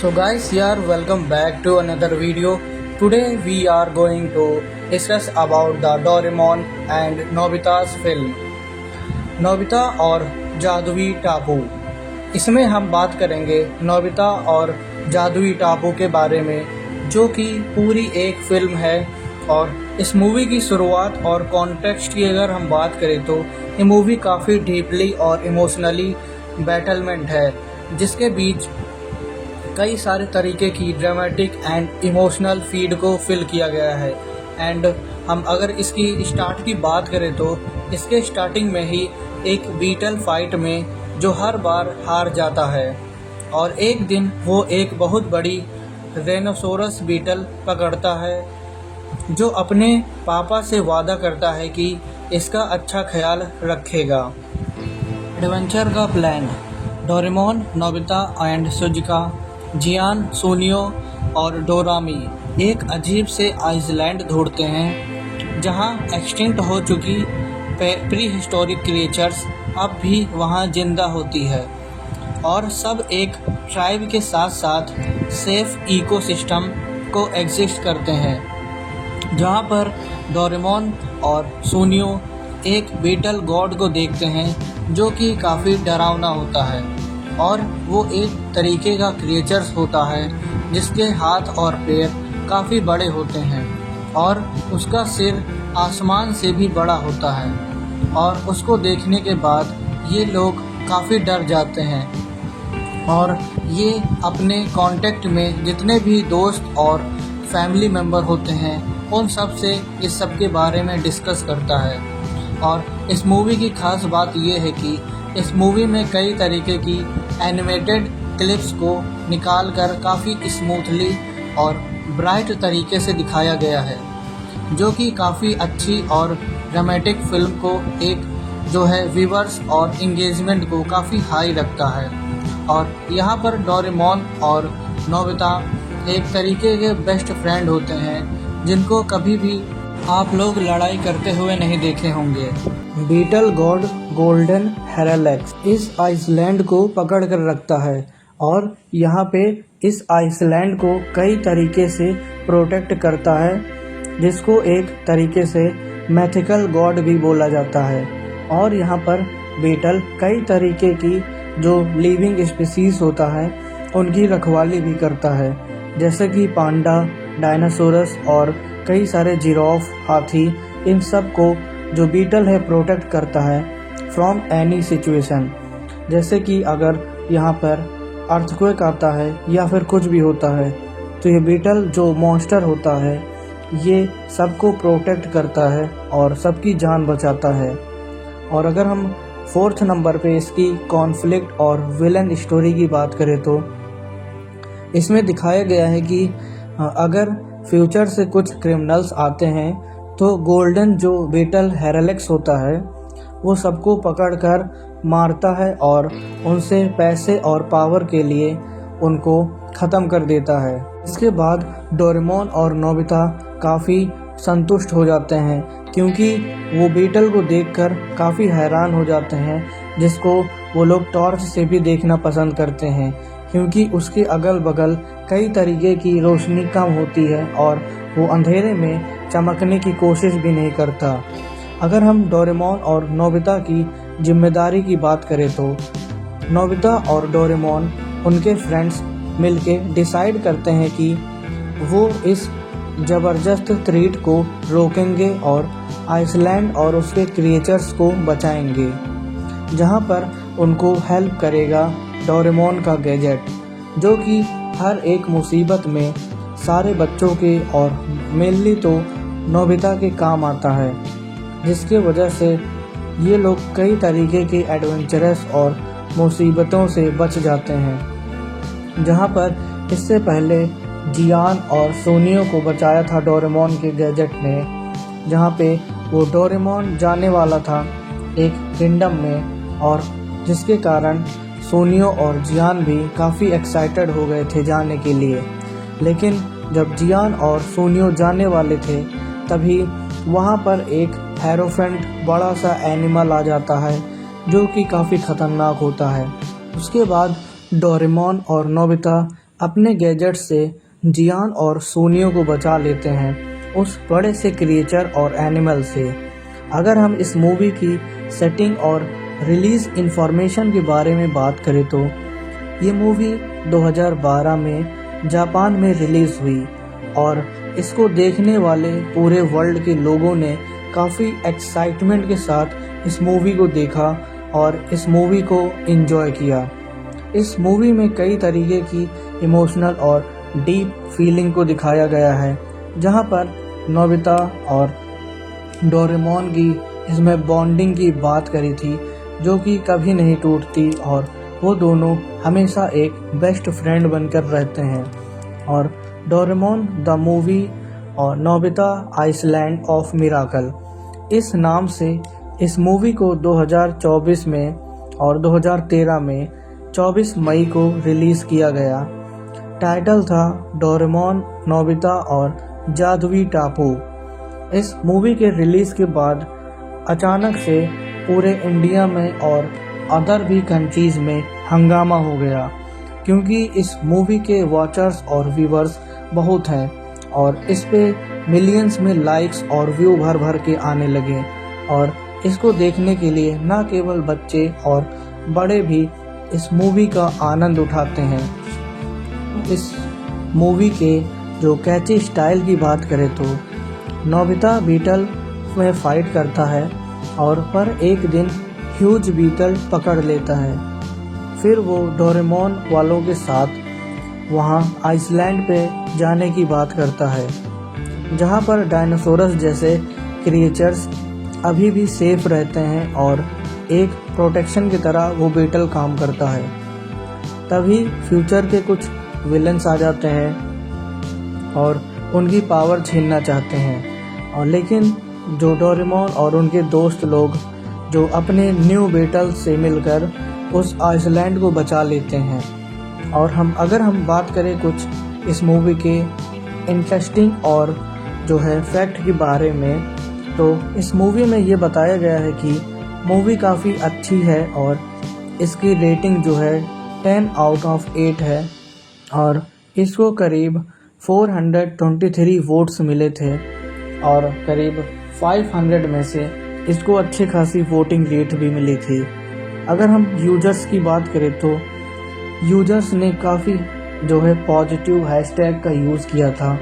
So guys, here welcome back to another video. Today we are going to discuss about the Doraemon and Nobita's film Nobita और जादुई टापू। इसमें हम बात करेंगे नोबिता और जादुई टापू के बारे में, जो कि पूरी एक फिल्म है। और इस मूवी की शुरुआत और कॉन्टेक्स्ट की अगर हम बात करें तो ये मूवी काफ़ी डीपली और इमोशनली बैटलमेंट है, जिसके बीच कई सारे तरीके की ड्रामेटिक एंड इमोशनल फीड को फिल किया गया है। एंड हम अगर इसकी स्टार्ट की बात करें तो इसके स्टार्टिंग में ही एक बीटल फाइट में जो हर बार हार जाता है, और एक दिन वो एक बहुत बड़ी रेनोसोरस बीटल पकड़ता है, जो अपने पापा से वादा करता है कि इसका अच्छा ख्याल रखेगा। एडवेंचर का plan. Doraemon, Nobita and Shizuka, Gian, Suneo और डोरामी एक अजीब से आइसलैंड ढूंढते हैं, जहां एक्सटिंक्ट हो चुकी प्री हिस्टोरिक क्रिएचर्स अब भी वहां जिंदा होती है, और सब एक ट्राइब के साथ साथ सेफ इकोसिस्टम को एग्जिस्ट करते हैं। जहां पर डोरेमोन और सुनियो एक बीटल गॉड को देखते हैं, जो कि काफ़ी डरावना होता है, और वो एक तरीके का क्रिएचर्स होता है जिसके हाथ और पैर काफ़ी बड़े होते हैं, और उसका सिर आसमान से भी बड़ा होता है। और उसको देखने के बाद ये लोग काफ़ी डर जाते हैं, और ये अपने कांटेक्ट में जितने भी दोस्त और फैमिली मेम्बर होते हैं उन सब से इस सब के बारे में डिस्कस करता है। और इस मूवी की ख़ास बात ये है कि इस मूवी में कई तरीके की एनिमेटेड क्लिप्स को निकाल कर काफ़ी स्मूथली और ब्राइट तरीके से दिखाया गया है, जो कि काफ़ी अच्छी और ड्रामेटिक फिल्म को एक जो है व्यूअर्स और इंगेजमेंट को काफ़ी हाई रखता है। और यहाँ पर डोरेमोन और नोबिता एक तरीके के बेस्ट फ्रेंड होते हैं, जिनको कभी भी आप लोग लड़ाई करते हुए नहीं देखे होंगे। बीटल गॉड गोल्डन हेरालेक्स इस आइसलैंड को पकड़ कर रखता है, और यहाँ पे इस आइसलैंड को कई तरीके से प्रोटेक्ट करता है, जिसको एक तरीके से मैथिकल गॉड भी बोला जाता है। और यहाँ पर बीटल कई तरीके की जो लिविंग स्पीसीज होता है उनकी रखवाली भी करता है, जैसे कि पांडा, डायनासोरस और कई सारे जिराफ, हाथी, इन सब को जो बीटल है प्रोटेक्ट करता है फ्रॉम एनी सिचुएशन। जैसे कि अगर यहाँ पर अर्थक्वेक आता है या फिर कुछ भी होता है, तो ये बीटल जो मॉन्स्टर होता है ये सबको प्रोटेक्ट करता है और सबकी जान बचाता है। और अगर हम 4th नंबर पे इसकी कॉन्फ्लिक्ट और विलन स्टोरी की बात करें तो इसमें दिखाया गया है कि अगर फ्यूचर से कुछ क्रिमिनल्स आते हैं तो गोल्डन जो बीटल हेरालेक्स होता है वो सबको पकड़कर मारता है और उनसे पैसे और पावर के लिए उनको ख़त्म कर देता है। इसके बाद डोरेमोन और नोबिता काफ़ी संतुष्ट हो जाते हैं, क्योंकि वो बीटल को देखकर काफ़ी हैरान हो जाते हैं, जिसको वो लोग टॉर्च से भी देखना पसंद करते हैं, क्योंकि उसके अगल बगल कई तरीके की रोशनी कम होती है और वो अंधेरे में चमकने की कोशिश भी नहीं करता। अगर हम डोरेमोन और नोबिता की जिम्मेदारी की बात करें तो नोबिता और डोरेमोन उनके फ्रेंड्स मिलके डिसाइड करते हैं कि वो इस ज़बरदस्त थ्रेट को रोकेंगे और आइसलैंड और उसके क्रिएचर्स को बचाएंगे, जहां पर उनको हेल्प करेगा डोरेमोन का गैजेट, जो कि हर एक मुसीबत में सारे बच्चों के और मेनली तो नोबिता के काम आता है, जिसके वजह से ये लोग कई तरीके के एडवेंचरस और मुसीबतों से बच जाते हैं। जहां पर इससे पहले जियान और सोनियो को बचाया था डोरेमोन के गैजेट ने, जहां पे वो डोरेमोन जाने वाला था एक किंगडम में, और जिसके कारण सोनियो और जियान भी काफ़ी एक्साइटेड हो गए थे जाने के लिए। लेकिन जब जियान और सोनियो जाने वाले थे तभी वहां पर एक हेरोफेंट बड़ा सा एनिमल आ जाता है, जो कि काफ़ी ख़तरनाक होता है। उसके बाद डोरेमोन और नोबिता अपने गैजेट से जियान और सोनियो को बचा लेते हैं उस बड़े से क्रिएचर और एनिमल से। अगर हम इस मूवी की सेटिंग और रिलीज़ इन्फॉर्मेशन के बारे में बात करें तो ये मूवी 2012 में जापान में रिलीज़ हुई और इसको देखने वाले पूरे वर्ल्ड के लोगों ने काफ़ी एक्साइटमेंट के साथ इस मूवी को देखा और इस मूवी को एंजॉय किया। इस मूवी में कई तरीके की इमोशनल और डीप फीलिंग को दिखाया गया है, जहाँ पर नोबिता और डोरेमोन की इसमें बॉन्डिंग की बात करी थी जो कि कभी नहीं टूटती और वो दोनों हमेशा एक बेस्ट फ्रेंड बनकर रहते हैं। और डोरेमोन द मूवी और नोबिता आइसलैंड ऑफ मिराकल, इस नाम से इस मूवी को 2024 में और 2013 में 24 मई को रिलीज़ किया गया। टाइटल था डोरेमोन नोबिता और जादुई टापू। इस मूवी के रिलीज़ के बाद अचानक से पूरे इंडिया में और अदर भी कंट्रीज़ में हंगामा हो गया, क्योंकि इस मूवी के वॉचर्स और व्यूवर्स बहुत हैं और इस पे मिलियंस में लाइक्स और व्यू भर भर के आने लगे। और इसको देखने के लिए न केवल बच्चे और बड़े भी इस मूवी का आनंद उठाते हैं। इस मूवी के जो कैची स्टाइल की बात करें तो नोबिता बीटल में फाइट करता है और पर एक दिन ह्यूज बीटल पकड़ लेता है। फिर वो डोरेमोन वालों के साथ वहाँ आइसलैंड पे जाने की बात करता है, जहाँ पर डायनासोरस जैसे क्रिएचर्स अभी भी सेफ रहते हैं और एक प्रोटेक्शन की तरह वो बीटल काम करता है। तभी फ्यूचर के कुछ विलन्स आ जाते हैं और उनकी पावर छीनना चाहते हैं, और लेकिन जो डोरेमोन और उनके दोस्त लोग जो अपने न्यू बीटल से मिलकर उस आइसलैंड को बचा लेते हैं। और अगर हम बात करें कुछ इस मूवी के इंटरेस्टिंग और जो है फैक्ट के बारे में, तो इस मूवी में ये बताया गया है कि मूवी काफ़ी अच्छी है और इसकी रेटिंग जो है 10 आउट ऑफ 8 है और इसको करीब 423 वोट्स मिले थे और करीब 500 में से इसको अच्छी खासी वोटिंग रेट भी मिली थी। अगर हम यूजर्स की बात करें तो यूजर्स ने काफ़ी जो है पॉजिटिव हैशटैग का यूज़ किया था,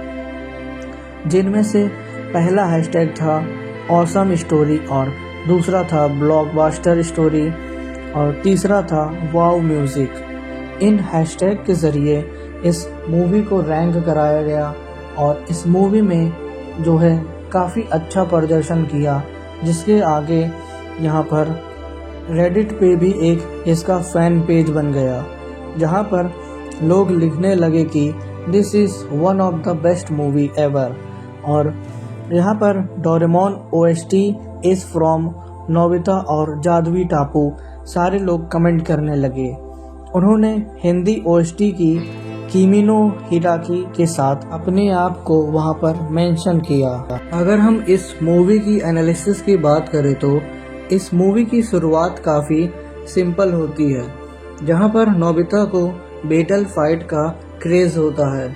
जिनमें से पहला हैशटैग था ऑसम स्टोरी और दूसरा था ब्लॉकबस्टर स्टोरी और तीसरा था वाव म्यूज़िक। इन हैशटैग के ज़रिए इस मूवी को रैंक कराया गया और इस मूवी में जो है काफ़ी अच्छा प्रदर्शन किया, जिसके आगे यहाँ पर रेडिट पे भी एक इसका फ़ैन पेज बन गया, जहाँ पर लोग लिखने लगे कि this is one of the best movie ever. और यहाँ पर Doraemon OST is from Nobita और जादुई टापू सारे लोग कमेंट करने लगे। उन्होंने हिंदी OST की किमी नो हिराकी के साथ अपने आप को वहां पर मेंशन किया। अगर हम इस मूवी की एनालिसिस की बात करें तो इस मूवी की शुरुआत काफ़ी सिंपल होती है, जहां पर नोबिता को बैटल फाइट का क्रेज़ होता है,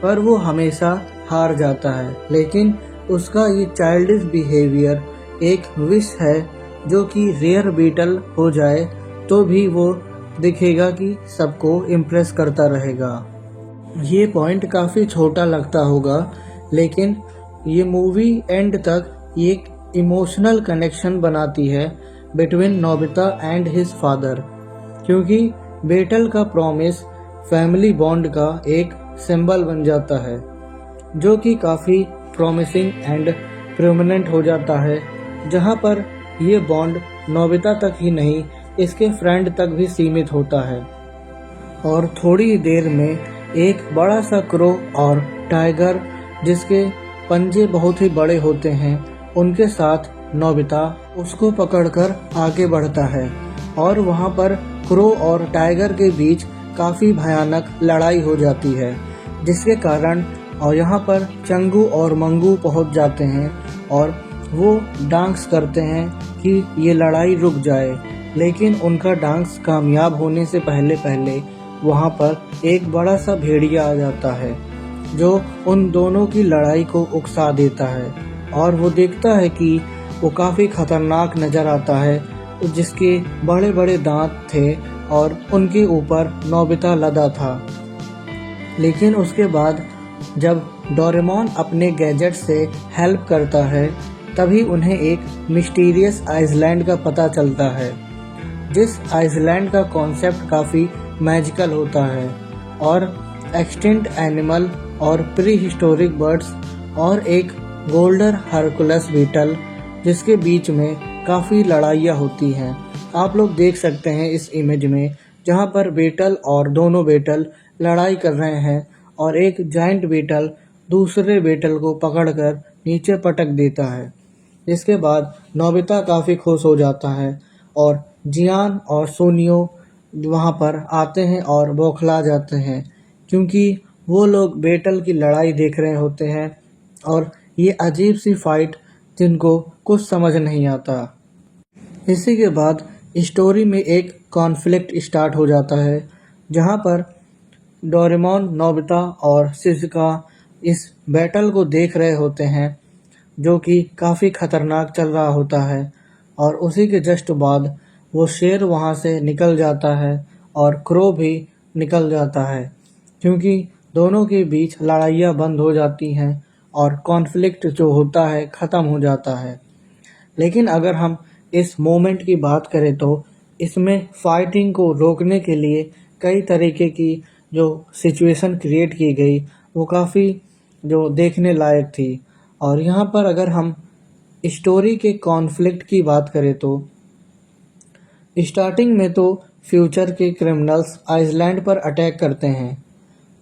पर वो हमेशा हार जाता है। लेकिन उसका ये चाइल्डिश बिहेवियर एक विश है जो कि रेयर बीटल हो जाए तो भी वो दिखेगा कि सबको इम्प्रेस करता रहेगा। ये पॉइंट काफ़ी छोटा लगता होगा, लेकिन ये मूवी एंड तक एक इमोशनल कनेक्शन बनाती है between Nobita and his father, क्योंकि बैटल का प्रॉमिस फैमिली बॉन्ड का एक सिंबल बन जाता है, जो कि काफ़ी प्रॉमिसिंग एंड परमानेंट हो जाता है, जहाँ पर ये बॉन्ड नोबिता तक ही नहीं इसके फ्रेंड तक भी सीमित होता है। और थोड़ी ही देर में एक बड़ा सा क्रो और टाइगर, जिसके पंजे बहुत ही बड़े होते हैं, उनके साथ नोबिता उसको पकड़कर आगे बढ़ता है और वहाँ पर क्रो और टाइगर के बीच काफ़ी भयानक लड़ाई हो जाती है, जिसके कारण और यहाँ पर चंगू और मंगू पहुँच जाते हैं और वो डांस करते हैं कि ये लड़ाई रुक जाए। लेकिन उनका डांस कामयाब होने से पहले वहाँ पर एक बड़ा सा भेड़िया आ जाता है जो उन दोनों की लड़ाई को उकसा देता है और वो देखता है कि वो काफ़ी खतरनाक नज़र आता है, जिसके बड़े बड़े दांत थे और उनके ऊपर नोबिता लदा था। लेकिन उसके बाद जब डोरेमोन अपने गैजेट से हेल्प करता है तभी उन्हें एक मिस्टीरियस आइसलैंड का पता चलता है, जिस आइसलैंड का कॉन्सेप्ट काफ़ी मैजिकल होता है और एक्सटिंक्ट एनिमल और प्री हिस्टोरिक बर्ड्स और एक गोल्डन हरकुलस बीटल जिसके बीच में काफ़ी लड़ाइयाँ होती हैं। आप लोग देख सकते हैं इस इमेज में, जहाँ पर बीटल और दोनों बीटल लड़ाई कर रहे हैं और एक जाइंट बीटल दूसरे बीटल को पकड़कर नीचे पटक देता है। इसके बाद नोबिता काफ़ी खुश हो जाता है और जियान और सोनियो वहाँ पर आते हैं और बौखला जाते हैं, क्योंकि वो लोग बीटल की लड़ाई देख रहे होते हैं और ये अजीब सी फाइट जिनको कुछ समझ नहीं आता। इसी के बाद स्टोरी में एक कॉन्फ्लिक्ट स्टार्ट हो जाता है, जहाँ पर डोरेमोन, नोबिता और शिज़ुका इस बैटल को देख रहे होते हैं, जो कि काफ़ी खतरनाक चल रहा होता है। और उसी के जस्ट बाद वो शेर वहाँ से निकल जाता है और क्रो भी निकल जाता है, क्योंकि दोनों के बीच लड़ाइयाँ बंद हो जाती हैं और कॉन्फ्लिक्ट जो होता है ख़त्म हो जाता है। लेकिन अगर हम इस मोमेंट की बात करें तो इसमें फाइटिंग को रोकने के लिए कई तरीके की जो सिचुएशन क्रिएट की गई वो काफ़ी जो देखने लायक थी। और यहाँ पर अगर हम स्टोरी के कॉन्फ्लिक्ट की बात करें तो स्टार्टिंग में तो फ्यूचर के क्रिमिनल्स आइसलैंड पर अटैक करते हैं,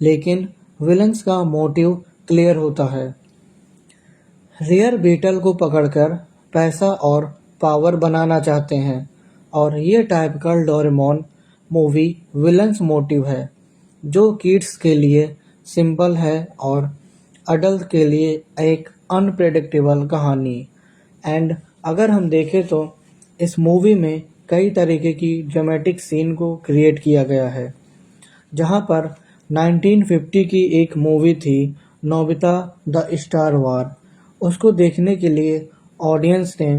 लेकिन विलन्स का मोटिव क्लियर होता है। रेयर बीटल को पकड़कर पैसा और पावर बनाना चाहते हैं और ये typical Doraemon movie villains motive है, जो किड्स के लिए सिंपल है और अडल्ट के लिए एक अनप्रेडिक्टेबल कहानी। एंड अगर हम देखें तो इस मूवी में कई तरीके की ड्रामेटिक सीन को क्रिएट किया गया है, जहाँ पर 1950 की एक मूवी थी नोबिता द स्टार वार, उसको देखने के लिए ऑडियंस ने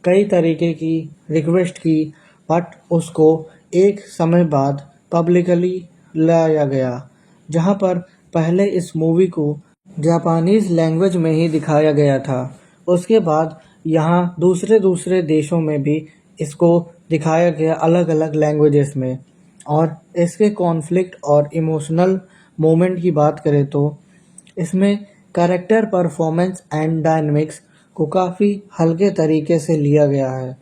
कई तरीके की रिक्वेस्ट की, बट उसको एक समय बाद पब्लिकली लाया गया, जहाँ पर पहले इस मूवी को जापानीज़ लैंग्वेज में ही दिखाया गया था। उसके बाद यहाँ दूसरे देशों में भी इसको दिखाया गया अलग अलग लैंग्वेजेस में। और इसके कॉन्फ्लिक्ट और इमोशनल मोमेंट की बात करें तो इसमें कैरेक्टर परफॉर्मेंस एंड डायनामिक्स को काफ़ी हल्के तरीके से लिया गया है,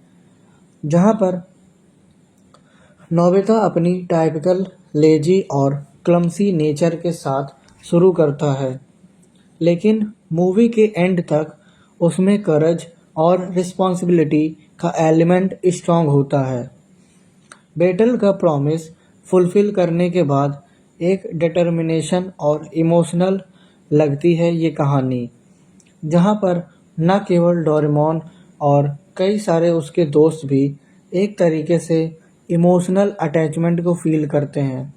जहाँ पर नोबिता अपनी टाइपिकल लेजी और क्लमसी नेचर के साथ शुरू करता है, लेकिन मूवी के एंड तक उसमें करेज और रिस्पॉन्सिबिलिटी का एलिमेंट स्ट्रॉन्ग होता है। बैटल का प्रॉमिस फुलफिल करने के बाद एक डिटर्मिनेशन और इमोशनल लगती है ये कहानी, जहाँ पर न केवल डोरेमोन और कई सारे उसके दोस्त भी एक तरीके से इमोशनल अटैचमेंट को फील करते हैं,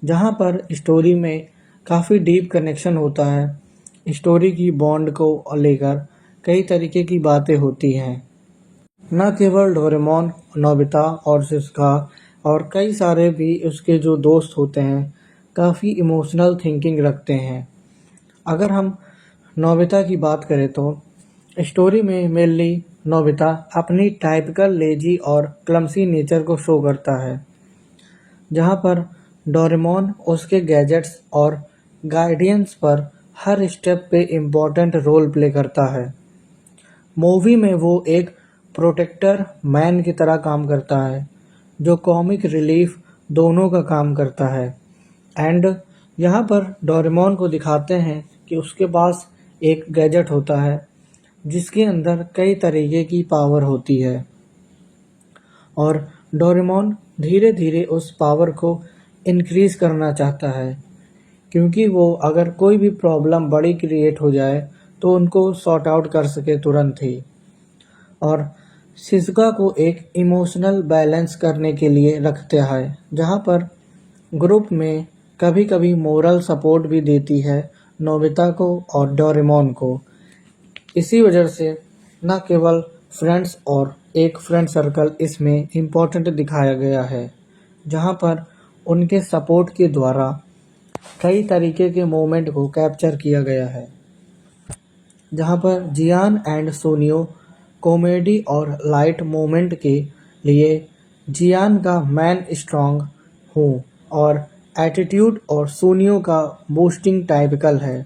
जहाँ पर स्टोरी में काफ़ी डीप कनेक्शन होता है। स्टोरी की बॉन्ड को लेकर कई तरीके की बातें होती हैं। न केवल डोरेमोन, नोबिता और शिज़ुका और कई सारे भी उसके जो दोस्त होते हैं काफ़ी इमोशनल थिंकिंग रखते हैं। अगर हम नोबिता की बात करें तो स्टोरी में मेनली नोबिता अपनी टाइपिकल लेजी और क्लमसी नेचर को शो करता है, जहाँ पर डोरेमोन उसके गैजेट्स और गाइडेंस पर हर स्टेप पे इम्पोर्टेंट रोल प्ले करता है। मूवी में वो एक प्रोटेक्टर मैन की तरह काम करता है, जो कॉमिक रिलीफ दोनों का काम करता है। एंड यहाँ पर डोरेमोन को दिखाते हैं कि उसके पास एक गैजेट होता है जिसके अंदर कई तरीके की पावर होती है, और डोरेमोन धीरे धीरे उस पावर को इंक्रीज़ करना चाहता है, क्योंकि वो अगर कोई भी प्रॉब्लम बड़ी क्रिएट हो जाए तो उनको सॉर्ट आउट कर सके तुरंत ही। और शिज़ुका को एक इमोशनल बैलेंस करने के लिए रखता है, जहाँ पर ग्रुप में कभी कभी मोरल सपोर्ट भी देती है नोबिता को और डोरेमोन को। इसी वजह से न केवल फ्रेंड्स और एक फ्रेंड सर्कल इसमें इम्पोर्टेंट दिखाया गया है, जहाँ पर उनके सपोर्ट के द्वारा कई तरीके के मोमेंट को कैप्चर किया गया है। जहाँ पर जियान एंड सोनियो कॉमेडी और लाइट मोमेंट के लिए जियान का मैन स्ट्रांग हूँ और एटीट्यूड और सोनियो का बूस्टिंग टाइपिकल है।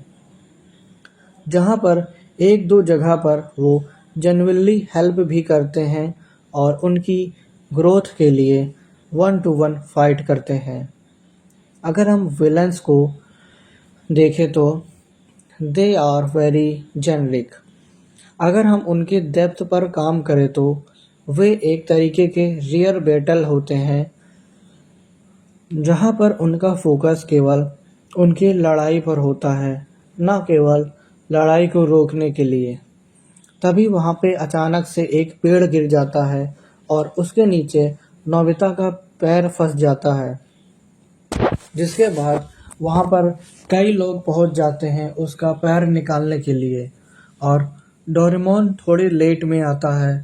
जहाँ पर एक दो जगह पर वो जेन्युइनली हेल्प भी करते हैं और उनकी ग्रोथ के लिए 1-to-1 फाइट करते हैं। अगर हम विलन्स को देखें तो दे आर वेरी जेनरिक। अगर हम उनके डेप्थ पर काम करें तो वे एक तरीके के रियर बैटल होते हैं, जहाँ पर उनका फोकस केवल उनकी लड़ाई पर होता है, न केवल लड़ाई को रोकने के लिए। तभी वहाँ पे अचानक से एक पेड़ गिर जाता है और उसके नीचे नोबिता का पैर फंस जाता है, जिसके बाद वहाँ पर कई लोग पहुँच जाते हैं उसका पैर निकालने के लिए और डोरेमोन थोड़ी लेट में आता है।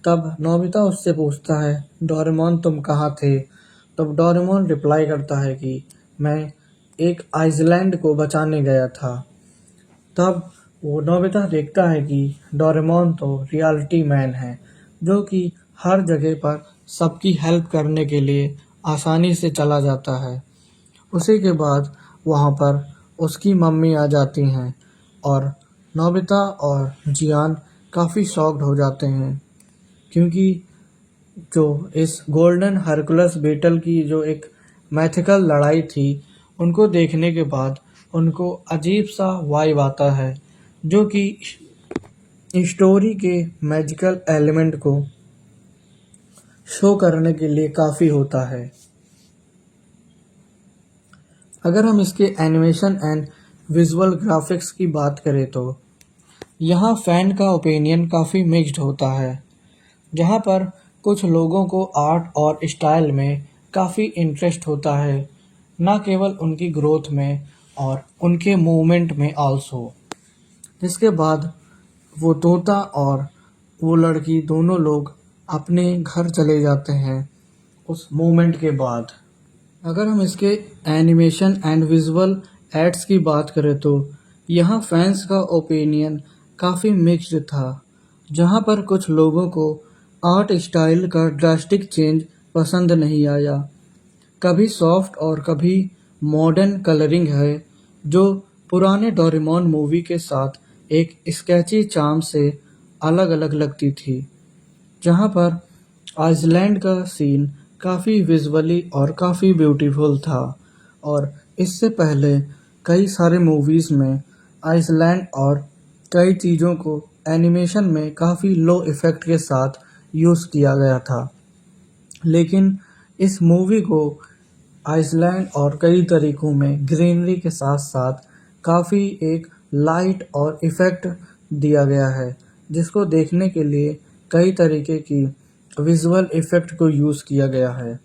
तब नोबिता उससे पूछता है, डोरेमोन तुम कहाँ थे? तब डोरेमोन रिप्लाई करता है कि मैं एक आइसलैंड को बचाने गया था। तब वो नोबिता देखता है कि डोरेमोन तो रियलिटी मैन है, जो कि हर जगह पर सबकी हेल्प करने के लिए आसानी से चला जाता है। उसी के बाद वहाँ पर उसकी मम्मी आ जाती हैं और नोबिता और जियान काफ़ी शॉक्ड हो जाते हैं, क्योंकि जो इस गोल्डन हरकुलस बैटल की जो एक मैथिकल लड़ाई थी, उनको देखने के बाद उनको अजीब सा वाइब आता है, जो कि स्टोरी के मैजिकल एलिमेंट को शो करने के लिए काफ़ी होता है। अगर हम इसके एनिमेशन एंड विजुअल ग्राफिक्स की बात करें तो यहाँ फ़ैन का ओपिनियन काफ़ी मिक्स्ड होता है, जहाँ पर कुछ लोगों को आर्ट और स्टाइल में काफ़ी इंटरेस्ट होता है, न केवल उनकी ग्रोथ में और उनके मूवमेंट में आल्सो। जिसके बाद वो तोता और वो लड़की दोनों लोग अपने घर चले जाते हैं उस मूवमेंट के बाद। अगर हम इसके एनिमेशन एंड विजुअल एड्स की बात करें तो यहाँ फैंस का ओपिनियन काफ़ी मिक्स्ड था, जहाँ पर कुछ लोगों को आर्ट स्टाइल का ड्रास्टिक चेंज पसंद नहीं आया। कभी सॉफ्ट और कभी मॉडर्न कलरिंग है, जो पुराने डोरेमोन मूवी के साथ एक स्केची चार्म से अलग अलग लगती थी। जहाँ पर आइसलैंड का सीन काफ़ी विजुअली और काफ़ी ब्यूटीफुल था और इससे पहले कई सारे मूवीज़ में आइसलैंड और कई चीज़ों को एनिमेशन में काफ़ी लो इफ़ेक्ट के साथ यूज़ किया गया था, लेकिन इस मूवी को आइसलैंड और कई तरीकों में ग्रीनरी के साथ साथ काफ़ी एक लाइट और इफ़ेक्ट दिया गया है, जिसको देखने के लिए कई तरीके की विजुअल इफ़ेक्ट को यूज़ किया गया है।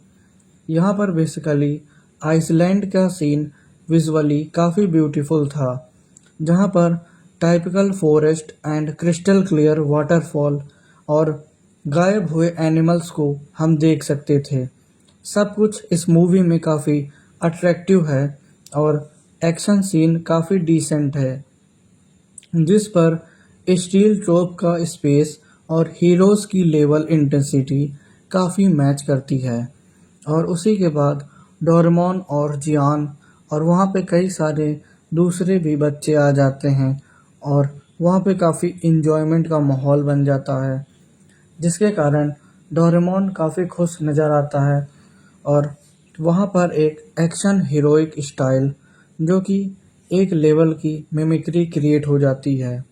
यहाँ पर बेसिकली आइसलैंड का सीन विजुअली काफ़ी ब्यूटीफुल था, जहाँ पर typical forest and crystal clear waterfall और गायब हुए एनिमल्स को हम देख सकते थे। सब कुछ इस मूवी में काफ़ी अट्रैक्टिव है और एक्शन सीन काफ़ी डिसेंट है, जिस पर स्टील ट्रोप का स्पेस और हीरोज़ की लेवल इंटेंसिटी काफ़ी मैच करती है। और उसी के बाद डोरेमोन और जियान और वहाँ पे कई सारे दूसरे भी बच्चे आ जाते हैं और वहाँ पे काफ़ी इन्जॉयमेंट का माहौल बन जाता है, जिसके कारण डोरेमोन काफ़ी खुश नज़र आता है और वहाँ पर एक एक्शन हीरोइक स्टाइल जो कि एक लेवल की मिमिक्री क्रिएट हो जाती है,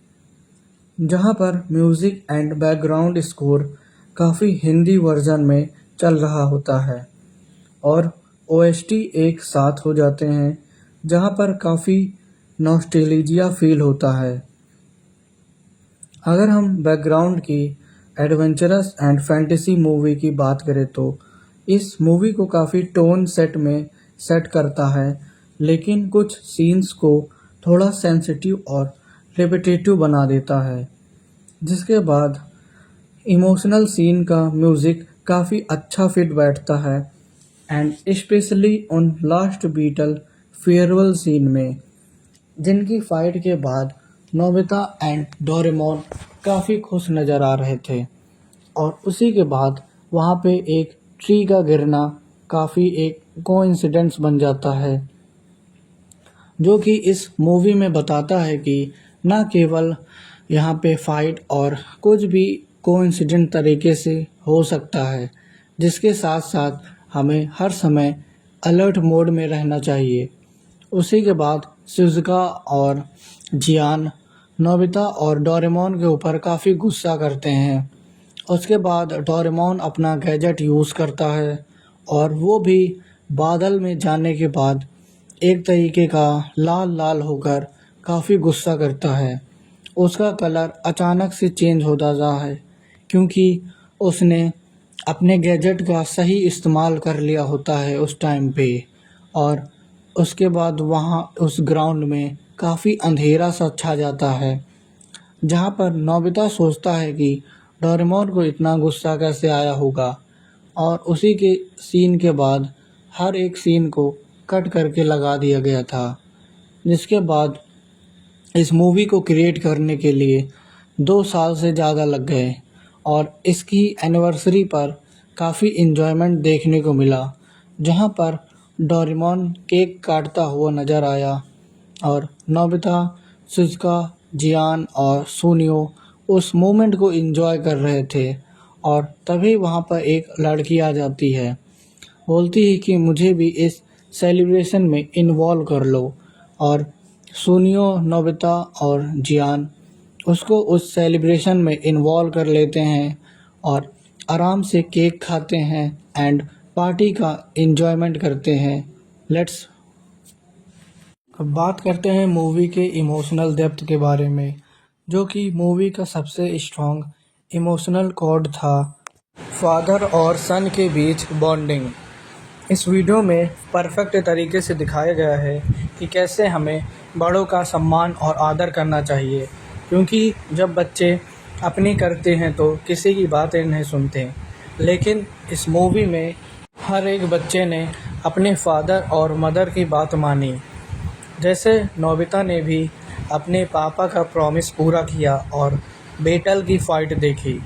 जहाँ पर म्यूज़िक एंड बैकग्राउंड स्कोर काफ़ी हिंदी वर्जन में चल रहा होता है और ओएसटी एक साथ हो जाते हैं, जहाँ पर काफ़ी नॉस्टैल्जिया फील होता है। अगर हम बैकग्राउंड की एडवेंचरस एंड फैंटेसी मूवी की बात करें तो इस मूवी को काफ़ी टोन सेट में सेट करता है, लेकिन कुछ सीन्स को थोड़ा सेंसिटिव और रिपीटेटिव बना देता है। जिसके बाद इमोशनल सीन का म्यूज़िक काफ़ी अच्छा फिट बैठता है एंड स्पेशली उन लास्ट बीटल फेयरवेल सीन में, जिनकी फाइट के बाद नोबिता एंड डोरेमोन काफ़ी खुश नज़र आ रहे थे। और उसी के बाद वहाँ पे एक ट्री का गिरना काफ़ी एक कोइंसिडेंस बन जाता है, जो कि इस मूवी में बताता है कि न केवल यहाँ पे फाइट और कुछ भी कोइंसिडेंट तरीके से हो सकता है, जिसके साथ साथ हमें हर समय अलर्ट मोड में रहना चाहिए। उसी के बाद शिज़ुका और जियान नोबिता और डोरेमोन के ऊपर काफ़ी गुस्सा करते हैं। उसके बाद डोरेमोन अपना गैजेट यूज़ करता है और वो भी बादल में जाने के बाद एक तरीके का लाल लाल होकर काफ़ी गुस्सा करता है। उसका कलर अचानक से चेंज हो जाता है क्योंकि उसने अपने गैजेट का सही इस्तेमाल कर लिया होता है उस टाइम पे। और उसके बाद वहाँ उस ग्राउंड में काफ़ी अंधेरा सा छा जाता है, जहाँ पर नोबिता सोचता है कि डोरेमोन को इतना गुस्सा कैसे आया होगा। और उसी के सीन के बाद हर एक सीन को कट करके लगा दिया गया था, जिसके बाद इस मूवी को क्रिएट करने के लिए 2 साल से ज़्यादा लग गए और इसकी एनिवर्सरी पर काफ़ी इन्जॉयमेंट देखने को मिला, जहाँ पर डोरेमोन केक काटता हुआ नज़र आया और नोबिता, शिज़ुका, जियान और सुनियो उस मोमेंट को एंजॉय कर रहे थे। और तभी वहाँ पर एक लड़की आ जाती है, बोलती है कि मुझे भी इस सेलिब्रेशन में इन्वॉल्व कर लो। और सुनियो, नोबिता और जियान उसको उस सेलिब्रेशन में इन्वॉल्व कर लेते हैं और आराम से केक खाते हैं एंड पार्टी का एंजॉयमेंट करते हैं। लेट्स अब बात करते हैं मूवी के इमोशनल डेप्थ के बारे में, जो कि मूवी का सबसे स्ट्रॉन्ग इमोशनल कॉर्ड था, फादर और सन के बीच बॉन्डिंग। इस वीडियो में परफेक्ट तरीके से दिखाया गया है कि कैसे हमें बड़ों का सम्मान और आदर करना चाहिए, क्योंकि जब बच्चे अपनी करते हैं तो किसी की बातें नहीं सुनते। लेकिन इस मूवी में हर एक बच्चे ने अपने फादर और मदर की बात मानी। जैसे नोबिता ने भी अपने पापा का प्रॉमिस पूरा किया और बेटल की फाइट देखी,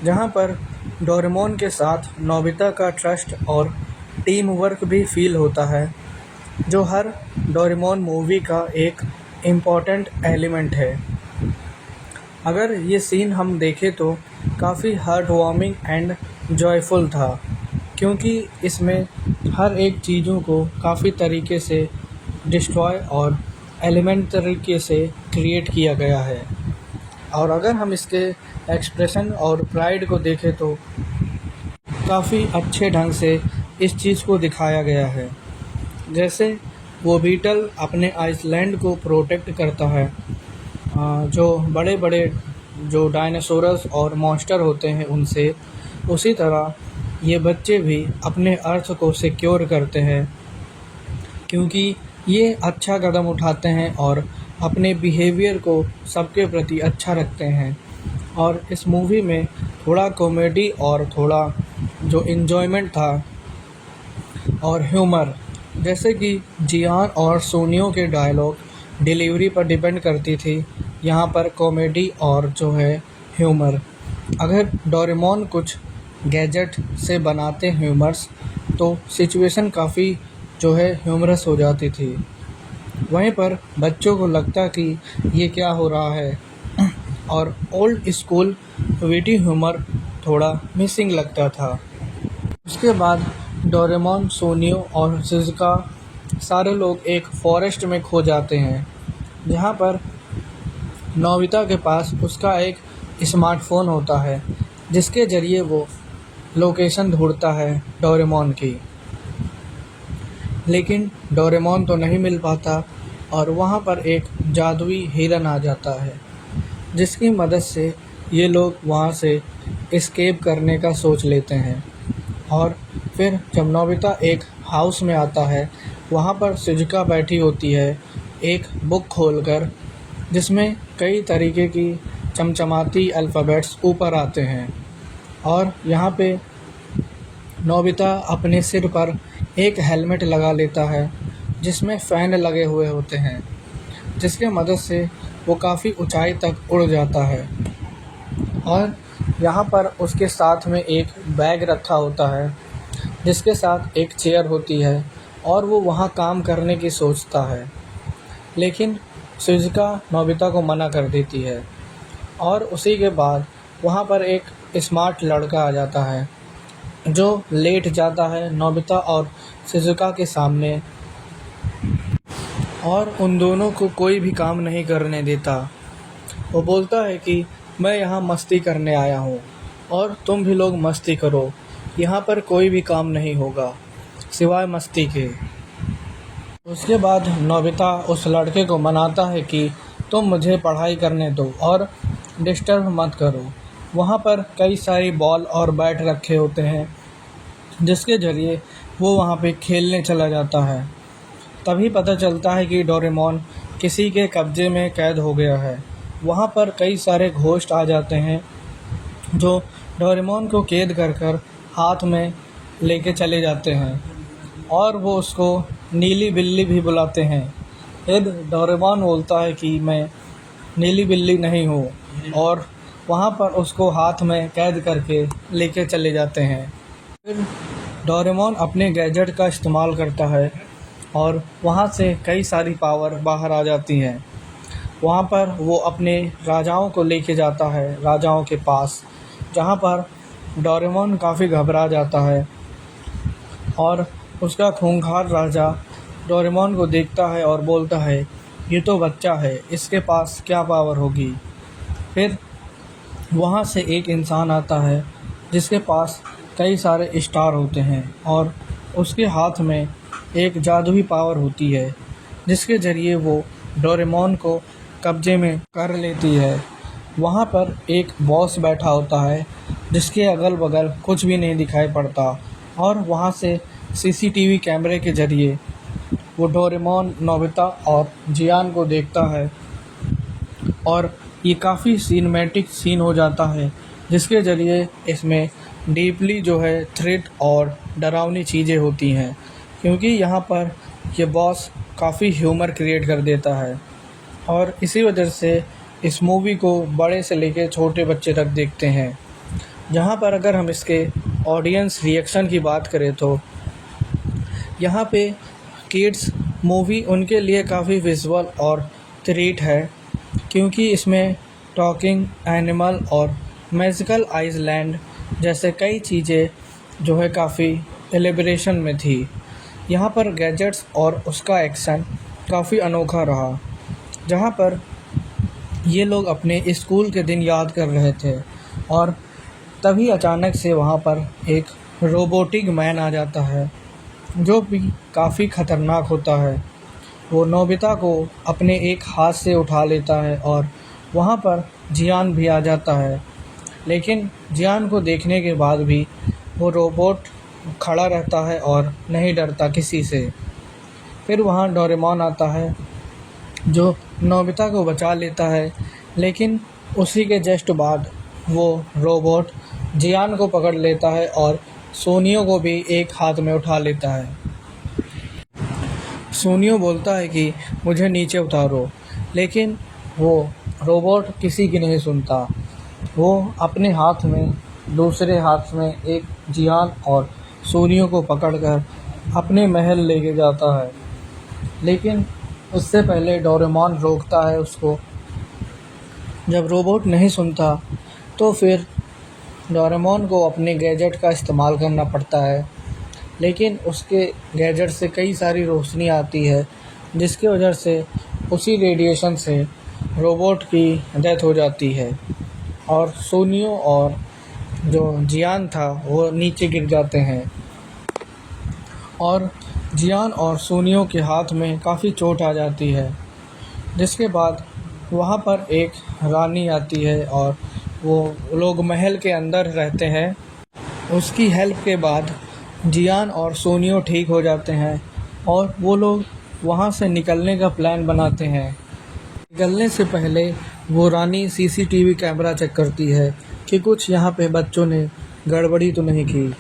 जहां पर डोरेमोन के साथ नोबिता का ट्रस्ट और टीम वर्क भी फील होता है, जो हर डोरेमोन मूवी का एक इम्पॉर्टेंट एलिमेंट है। अगर ये सीन हम देखें तो काफ़ी हार्ट वार्मिंग एंड जॉयफुल था, क्योंकि इसमें हर एक चीज़ों को काफ़ी तरीके से डिस्ट्रॉय और एलिमेंट तरीके से क्रिएट किया गया है। और अगर हम इसके एक्सप्रेशन और प्राइड को देखें तो काफ़ी अच्छे ढंग से इस चीज़ को दिखाया गया है। जैसे वो बीटल अपने आइसलैंड को प्रोटेक्ट करता है, जो बड़े बड़े जो डायनासोरस और मॉन्स्टर होते हैं उनसे, उसी तरह ये बच्चे भी अपने अर्थ को सिक्योर करते हैं, क्योंकि ये अच्छा कदम उठाते हैं और अपने बिहेवियर को सबके प्रति अच्छा रखते हैं। और इस मूवी में थोड़ा कॉमेडी और थोड़ा जो एन्जॉयमेंट था और ह्यूमर, जैसे कि जियान और सोनियो के डायलॉग डिलीवरी पर डिपेंड करती थी, यहाँ पर कॉमेडी और जो है ह्यूमर। अगर डोरेमोन कुछ गैजेट से बनाते ह्यूमर्स तो सिचुएशन काफ़ी जो है ह्यूमरस हो जाती थी। वहीं पर बच्चों को लगता कि ये क्या हो रहा है, और ओल्ड स्कूल विटी ह्यूमर थोड़ा मिसिंग लगता था। उसके बाद डोरेमोन, सोनियो और शिज़ुका सारे लोग एक फॉरेस्ट में खो जाते हैं, जहाँ पर नोबिता के पास उसका एक स्मार्टफ़ोन होता है, जिसके ज़रिए वो लोकेशन ढूंढता है डोरेमोन की। लेकिन डोरेमोन तो नहीं मिल पाता और वहाँ पर एक जादुई हिरन आ जाता है, जिसकी मदद से ये लोग वहाँ से एस्केप करने का सोच लेते हैं। और फिर जब नोबिता एक हाउस में आता है, वहाँ पर शिज़ुका बैठी होती है एक बुक खोलकर, जिसमें कई तरीके की चमचमाती अल्फ़ाबेट्स ऊपर आते हैं। और यहाँ पे नोबिता अपने सिर पर एक हेलमेट लगा लेता है जिसमें फ़ैन लगे हुए होते हैं, जिसके मदद से वो काफ़ी ऊंचाई तक उड़ जाता है। और यहाँ पर उसके साथ में एक बैग रखा होता है जिसके साथ एक चेयर होती है और वो वहाँ काम करने की सोचता है, लेकिन शिज़ुका नोबिता को मना कर देती है। और उसी के बाद वहाँ पर एक स्मार्ट लड़का आ जाता है जो लेट जाता है नोबिता और शिज़ुका के सामने और उन दोनों को कोई भी काम नहीं करने देता। वो बोलता है कि मैं यहाँ मस्ती करने आया हूँ और तुम भी लोग मस्ती करो, यहाँ पर कोई भी काम नहीं होगा सिवाय मस्ती के। उसके बाद नोबिता उस लड़के को मनाता है कि तुम मुझे पढ़ाई करने दो और डिस्टर्ब मत करो। वहाँ पर कई सारी बॉल और बैट रखे होते हैं जिसके ज़रिए वो वहाँ पे खेलने चला जाता है। तभी पता चलता है कि डोरेमोन किसी के कब्ज़े में कैद हो गया है। वहाँ पर कई सारे घोस्ट आ जाते हैं जो डोरेमोन को कैद कर कर हाथ में लेके चले जाते हैं और वो उसको नीली बिल्ली भी बुलाते हैं। फिर डोरेमोन बोलता है कि मैं नीली बिल्ली नहीं हूँ और वहाँ पर उसको हाथ में कैद करके लेके चले जाते हैं। फिर डोरेमोन अपने गैजेट का इस्तेमाल करता है और वहाँ से कई सारी पावर बाहर आ जाती हैं। वहाँ पर वो अपने राजाओं को लेके जाता है राजाओं के पास, जहाँ पर डोरेमोन काफ़ी घबरा जाता है और उसका खूंखार राजा डोरेमोन को देखता है और बोलता है ये तो बच्चा है, इसके पास क्या पावर होगी। फिर वहाँ से एक इंसान आता है जिसके पास कई सारे स्टार होते हैं और उसके हाथ में एक जादुई पावर होती है जिसके ज़रिए वो डोरेमोन को कब्जे में कर लेती है। वहाँ पर एक बॉस बैठा होता है जिसके अगल बगल कुछ भी नहीं दिखाई पड़ता और वहाँ से सीसीटीवी कैमरे के ज़रिए वो डोरेमोन, नोबिता और जियान को देखता है और ये काफ़ी सिनेमैटिक सीन हो जाता है जिसके ज़रिए इसमें डीपली जो है थ्रिट और डरावनी चीज़ें होती हैं, क्योंकि यहाँ पर ये बॉस काफ़ी ह्यूमर क्रिएट कर देता है। और इसी वजह से इस मूवी को बड़े से लेकर छोटे बच्चे तक देखते हैं। जहाँ पर अगर हम इसके ऑडियंस रिएक्शन की बात करें तो यहाँ पे किड्स मूवी उनके लिए काफ़ी विजुअल और थ्रिट है, क्योंकि इसमें टॉकिंग एनिमल और मैजिकल आइसलैंड जैसे कई चीज़ें जो है काफ़ी एलिब्रेशन में थी। यहाँ पर गैजेट्स और उसका एक्शन काफ़ी अनोखा रहा, जहाँ पर ये लोग अपने स्कूल के दिन याद कर रहे थे और तभी अचानक से वहाँ पर एक रोबोटिक मैन आ जाता है जो भी काफ़ी ख़तरनाक होता है। वो नोबिता को अपने एक हाथ से उठा लेता है और वहाँ पर जियान भी आ जाता है, लेकिन जियान को देखने के बाद भी वो रोबोट खड़ा रहता है और नहीं डरता किसी से। फिर वहाँ डोरेमोन आता है जो नोबिता को बचा लेता है, लेकिन उसी के जस्ट बाद वो रोबोट जियान को पकड़ लेता है और सोनियो को भी एक हाथ में उठा लेता है। सोनियो बोलता है कि मुझे नीचे उतारो, लेकिन वो रोबोट किसी की नहीं सुनता। वो अपने हाथ में दूसरे हाथ में एक जियान और सोनियो को पकड़कर अपने महल लेके जाता है, लेकिन उससे पहले डोरेमोन रोकता है उसको। जब रोबोट नहीं सुनता तो फिर डोरेमोन को अपने गैजेट का इस्तेमाल करना पड़ता है, लेकिन उसके गैजेट से कई सारी रोशनी आती है जिसकी वजह से उसी रेडिएशन से रोबोट की डेथ हो जाती है और सोनियो और जो जियान था वो नीचे गिर जाते हैं और जियान और सोनियो के हाथ में काफ़ी चोट आ जाती है। जिसके बाद वहाँ पर एक रानी आती है और वो लोग महल के अंदर रहते हैं। उसकी हेल्प के बाद जियान और सोनियो ठीक हो जाते हैं और वो लोग वहाँ से निकलने का प्लान बनाते हैं। निकलने से पहले वो रानी सीसीटीवी कैमरा चेक करती है कि कुछ यहाँ पे बच्चों ने गड़बड़ी तो नहीं की,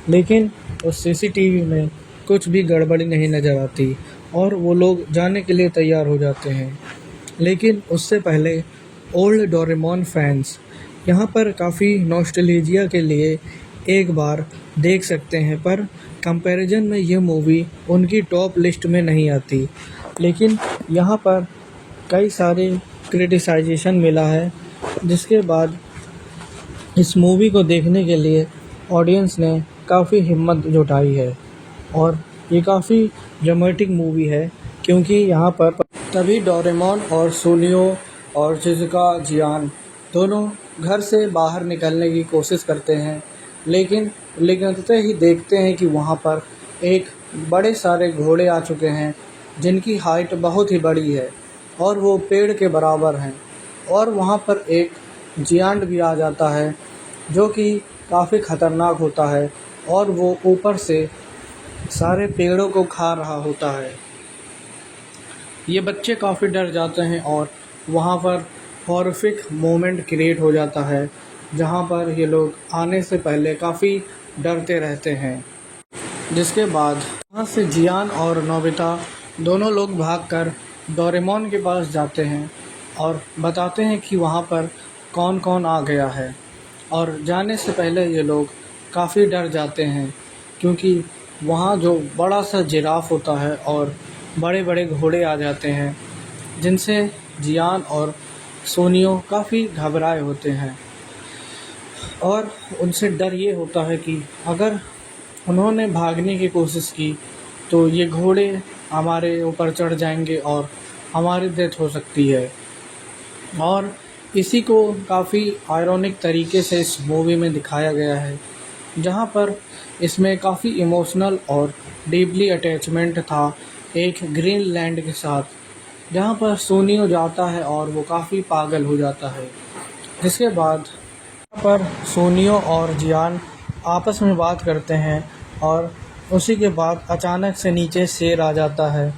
लेकिन उस सीसीटीवी में कुछ भी गड़बड़ी नहीं नज़र आती और वो लोग जाने के लिए तैयार हो जाते हैं। लेकिन उससे पहले ओल्ड डोरेमोन फैंस यहाँ पर काफ़ी नॉस्टैल्जिया के लिए एक बार देख सकते हैं, पर कंपैरिजन में ये मूवी उनकी टॉप लिस्ट में नहीं आती। लेकिन यहाँ पर कई सारे क्रिटिसाइजेशन मिला है, जिसके बाद इस मूवी को देखने के लिए ऑडियंस ने काफ़ी हिम्मत जुटाई है और ये काफ़ी ड्रामेटिक मूवी है, क्योंकि यहाँ पर तभी डोरेमोन और सोनियो और शिज़ुका जियान दोनों घर से बाहर निकलने की कोशिश करते हैं, लेकिन निकलते ही देखते हैं कि वहाँ पर एक बड़े सारे घोड़े आ चुके हैं जिनकी हाइट बहुत ही बड़ी है और वो पेड़ के बराबर हैं। और वहाँ पर एक जियांट भी आ जाता है जो कि काफ़ी ख़तरनाक होता है और वो ऊपर से सारे पेड़ों को खा रहा होता है। ये बच्चे काफ़ी डर जाते हैं और वहाँ पर हॉरिफिक मोमेंट क्रिएट हो जाता है, जहाँ पर ये लोग आने से पहले काफ़ी डरते रहते हैं। जिसके बाद वहाँ से जियान और नोबिता दोनों लोग भागकर डोरेमोन के पास जाते हैं और बताते हैं कि वहाँ पर कौन कौन आ गया है। और जाने से पहले ये लोग काफ़ी डर जाते हैं, क्योंकि वहाँ जो बड़ा सा जिराफ होता है और बड़े बड़े घोड़े आ जाते हैं, जिनसे जियान और सोनियो काफ़ी घबराए होते हैं। और उनसे डर ये होता है कि अगर उन्होंने भागने की कोशिश की तो ये घोड़े हमारे ऊपर चढ़ जाएंगे और हमारी डेथ हो सकती है। और इसी को काफ़ी आयरॉनिक तरीके से इस मूवी में दिखाया गया है, जहाँ पर इसमें काफ़ी इमोशनल और डीपली अटैचमेंट था एक ग्रीनलैंड के साथ, जहाँ पर सोनियो जाता है और वो काफ़ी पागल हो जाता है। जिसके बाद यहाँ पर सोनियो और जियान आपस में बात करते हैं और उसी के बाद अचानक से नीचे शेर आ जाता है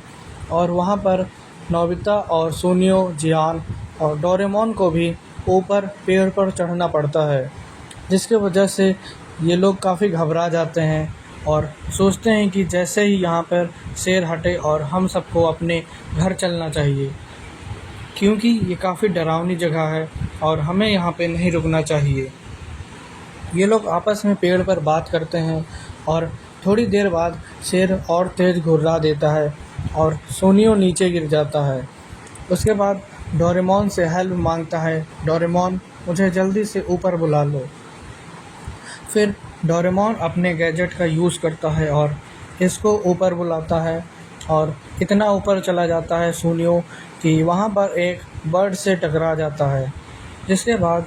और वहाँ पर नोबिता और सोनियो, जियान और डोरेमोन को भी ऊपर पेड़ पर चढ़ना पड़ता है, जिसके वजह से ये लोग काफ़ी घबरा जाते हैं और सोचते हैं कि जैसे ही यहाँ पर शेर हटे और हम सबको अपने घर चलना चाहिए, क्योंकि ये काफ़ी डरावनी जगह है और हमें यहाँ पे नहीं रुकना चाहिए। ये लोग आपस में पेड़ पर बात करते हैं और थोड़ी देर बाद शेर और तेज़ घुर्रा देता है और सोनियो नीचे गिर जाता है। उसके बाद डोरेमोन से हेल्प मांगता है, डोरेमोन मुझे जल्दी से ऊपर बुला लो। फिर डोरेमोन अपने गैजेट का यूज़ करता है और इसको ऊपर बुलाता है और इतना ऊपर चला जाता है सोनियो कि वहाँ पर एक बर्ड से टकरा जाता है। जिसके बाद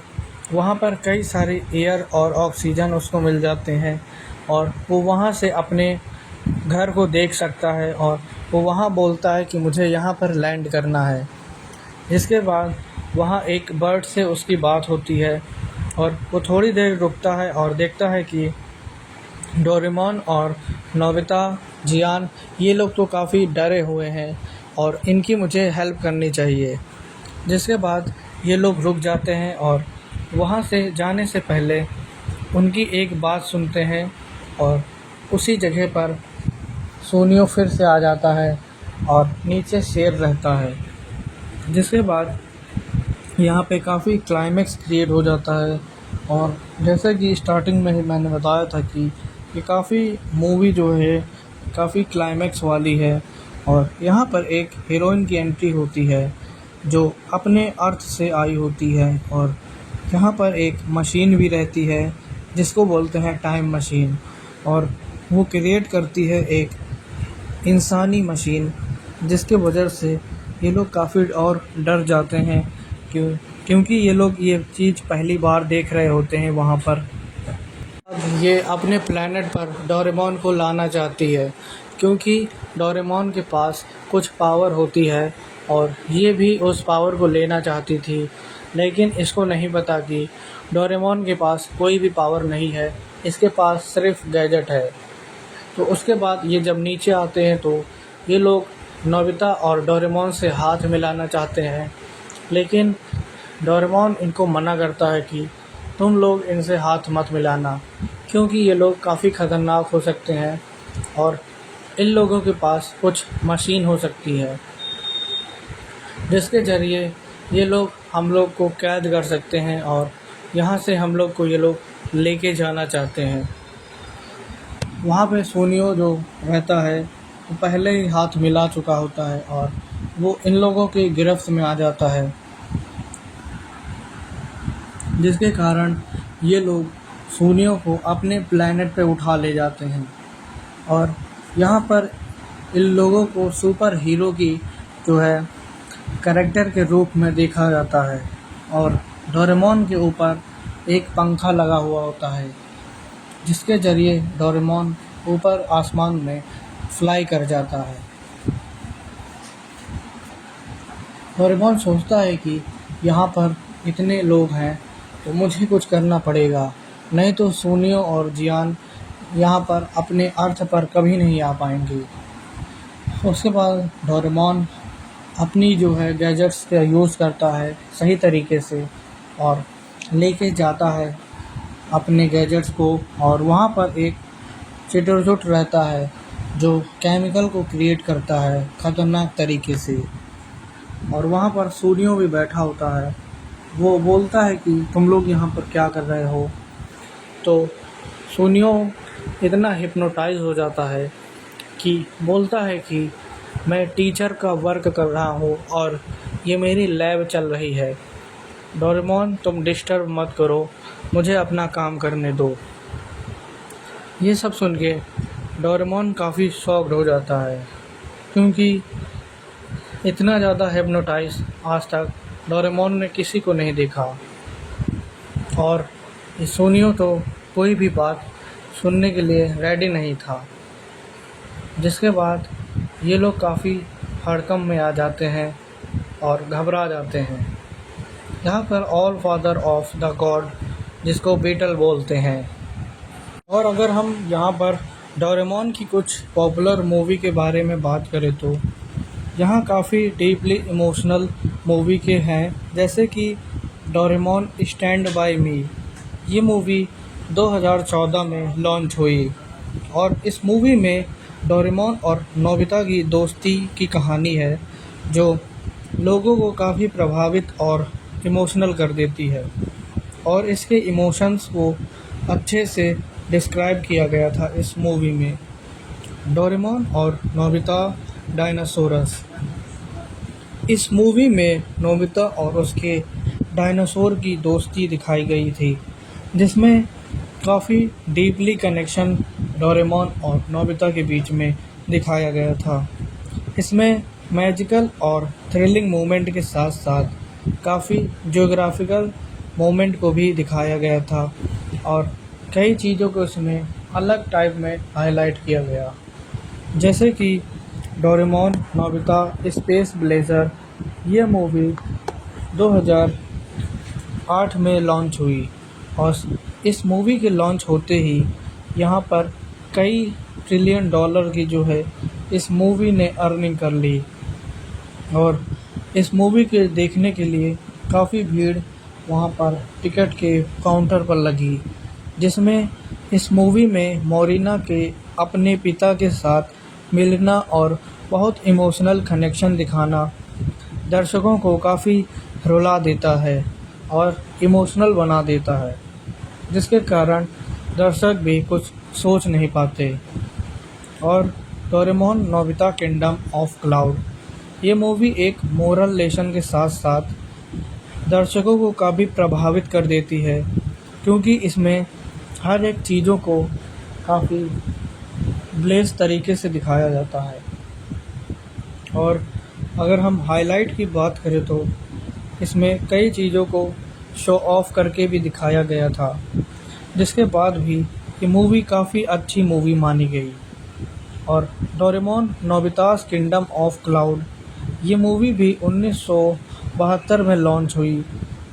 वहाँ पर कई सारे एयर और ऑक्सीजन उसको मिल जाते हैं और वो वहाँ से अपने घर को देख सकता है और वो वहाँ बोलता है कि मुझे यहाँ पर लैंड करना है। जिसके बाद वहाँ एक बर्ड से उसकी बात होती है और वो थोड़ी देर रुकता है और देखता है कि डोरेमोन और नोबिता, जियान ये लोग तो काफ़ी डरे हुए हैं और इनकी मुझे हेल्प करनी चाहिए। जिसके बाद ये लोग रुक जाते हैं और वहाँ से जाने से पहले उनकी एक बात सुनते हैं और उसी जगह पर सोनियो फिर से आ जाता है और नीचे शेर रहता है। जिसके बाद यहाँ पे काफ़ी क्लाइमेक्स क्रिएट हो जाता है और जैसा कि स्टार्टिंग में ही मैंने बताया था कि ये काफ़ी मूवी जो है काफ़ी क्लाइमेक्स वाली है। और यहाँ पर एक हीरोइन की एंट्री होती है जो अपने अर्थ से आई होती है और यहाँ पर एक मशीन भी रहती है जिसको बोलते हैं टाइम मशीन, और वो क्रिएट करती है एक इंसानी मशीन, जिसके वजह से ये लोग काफ़ी और डर जाते हैं क्योंकि ये लोग ये चीज़ पहली बार देख रहे होते हैं वहाँ पर। अब ये अपने प्लैनेट पर डोरेमोन को लाना चाहती है क्योंकि डोरेमोन के पास कुछ पावर होती है और ये भी उस पावर को लेना चाहती थी, लेकिन इसको नहीं पता कि डोरेमोन के पास कोई भी पावर नहीं है, इसके पास सिर्फ गैजेट है। तो उसके बाद ये जब नीचे आते हैं तो ये लोग नोबिता और डोरेमोन से हाथ मिलाना चाहते हैं, लेकिन डोरेमोन इनको मना करता है कि तुम लोग इनसे हाथ मत मिलाना, क्योंकि ये लोग काफ़ी ख़तरनाक हो सकते हैं और इन लोगों के पास कुछ मशीन हो सकती है जिसके ज़रिए ये लोग हम लोग को कैद कर सकते हैं और यहाँ से हम लोग को ये लोग लेके जाना चाहते हैं। वहाँ पे सुनियो जो रहता है वो पहले ही हाथ मिला चुका होता है और वो इन लोगों की गिरफ्त में आ जाता है, जिसके कारण ये लोग सुनियो को अपने प्लैनेट पे उठा ले जाते हैं और यहाँ पर इन लोगों को सुपर हीरो की जो है कैरेक्टर के रूप में देखा जाता है और डोरेमोन के ऊपर एक पंखा लगा हुआ होता है जिसके ज़रिए डोरेमोन ऊपर आसमान में फ्लाई कर जाता है। डोरेमोन सोचता है कि यहाँ पर इतने लोग हैं तो मुझे कुछ करना पड़ेगा, नहीं तो सुनियो और जियान यहाँ पर अपने अर्थ पर कभी नहीं आ पाएंगे। उसके बाद डोरेमोन अपनी जो है गैजेट्स का यूज़ करता है सही तरीके से और लेके जाता है अपने गैजेट्स को, और वहाँ पर एक चिटरजुट रहता है जो केमिकल को क्रिएट करता है ख़तरनाक तरीके से, और वहाँ पर सुनियो भी बैठा होता है। वो बोलता है कि तुम लोग यहाँ पर क्या कर रहे हो, तो सुनियो इतना हिप्नोटाइज हो जाता है कि बोलता है कि मैं टीचर का वर्क कर रहा हूँ और ये मेरी लैब चल रही है, डोरेमोन तुम डिस्टर्ब मत करो, मुझे अपना काम करने दो। ये सब सुन के डोरेमोन काफ़ी शॉक्ड हो जाता है, क्योंकि इतना ज़्यादा हिप्नोटाइज आज तक डोरेमोन ने किसी को नहीं देखा और सुनियो तो कोई भी बात सुनने के लिए रेडी नहीं था। जिसके बाद ये लोग काफ़ी हड़कंप में आ जाते हैं और घबरा जाते हैं। यहाँ पर all father of the God, जिसको बीटल बोलते हैं। और अगर हम यहाँ पर डोरेमोन की कुछ पॉपुलर मूवी के बारे में बात करें तो यहाँ काफ़ी डीपली इमोशनल मूवी के हैं, जैसे कि डोरेमोन स्टैंड बाय मी। ये मूवी 2014 में लॉन्च हुई और इस मूवी में डोरेमोन और नोबिता की दोस्ती की कहानी है जो लोगों को काफ़ी प्रभावित और इमोशनल कर देती है, और इसके इमोशंस को अच्छे से डिस्क्राइब किया गया था इस मूवी में। डोरेमोन और नोबिता डायनासोरस। इस मूवी में नोबिता और उसके डायनासोर की दोस्ती दिखाई गई थी, जिसमें काफ़ी डीपली कनेक्शन डोरेमोन और नोबिता के बीच में दिखाया गया था। इसमें मैजिकल और थ्रिलिंग मोमेंट के साथ साथ काफ़ी ज्योग्राफिकल मोमेंट को भी दिखाया गया था और कई चीज़ों को इसमें अलग टाइप में हाईलाइट किया गया, जैसे कि डोरेमोन नोबिता स्पेस ब्लेज़र। ये मूवी 2008 में लॉन्च हुई और इस मूवी के लॉन्च होते ही यहाँ पर कई ट्रिलियन डॉलर की जो है इस मूवी ने अर्निंग कर ली, और इस मूवी के देखने के लिए काफ़ी भीड़ वहाँ पर टिकट के काउंटर पर लगी, जिसमें इस मूवी में मोरिना के अपने पिता के साथ मिलना और बहुत इमोशनल कनेक्शन दिखाना दर्शकों को काफ़ी रुला देता है और इमोशनल बना देता है, जिसके कारण दर्शक भी कुछ सोच नहीं पाते। और Doraemon Nobita kingdom of cloud, ये मूवी एक मोरल लेसन के साथ साथ दर्शकों को काफ़ी प्रभावित कर देती है, क्योंकि इसमें हर एक चीज़ों को काफ़ी ब्लेस तरीके से दिखाया जाता है। और अगर हम हाईलाइट की बात करें तो इसमें कई चीज़ों को शो ऑफ करके भी दिखाया गया था, जिसके बाद भी ये मूवी काफ़ी अच्छी मूवी मानी गई। और डोरेमोन नोबितास किंगडम ऑफ क्लाउड, ये मूवी भी 1972 में लॉन्च हुई,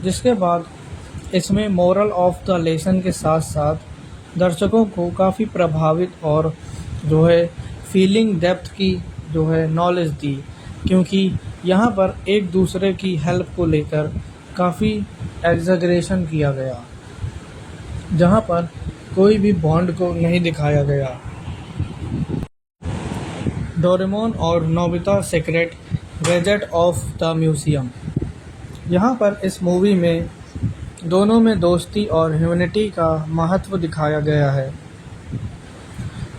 जिसके बाद इसमें मोरल ऑफ द लेसन के साथ साथ दर्शकों को काफ़ी प्रभावित और जो है फीलिंग डेप्थ की जो है नॉलेज दी, क्योंकि यहाँ पर एक दूसरे की हेल्प को लेकर काफ़ी एग्जैगरेशन किया गया, जहाँ पर कोई भी बॉन्ड को नहीं दिखाया गया। डोरेमोन और Nobita secret gadget of the museum. यहाँ पर इस मूवी में दोनों में दोस्ती और ह्यूमैनिटी का महत्व दिखाया गया है,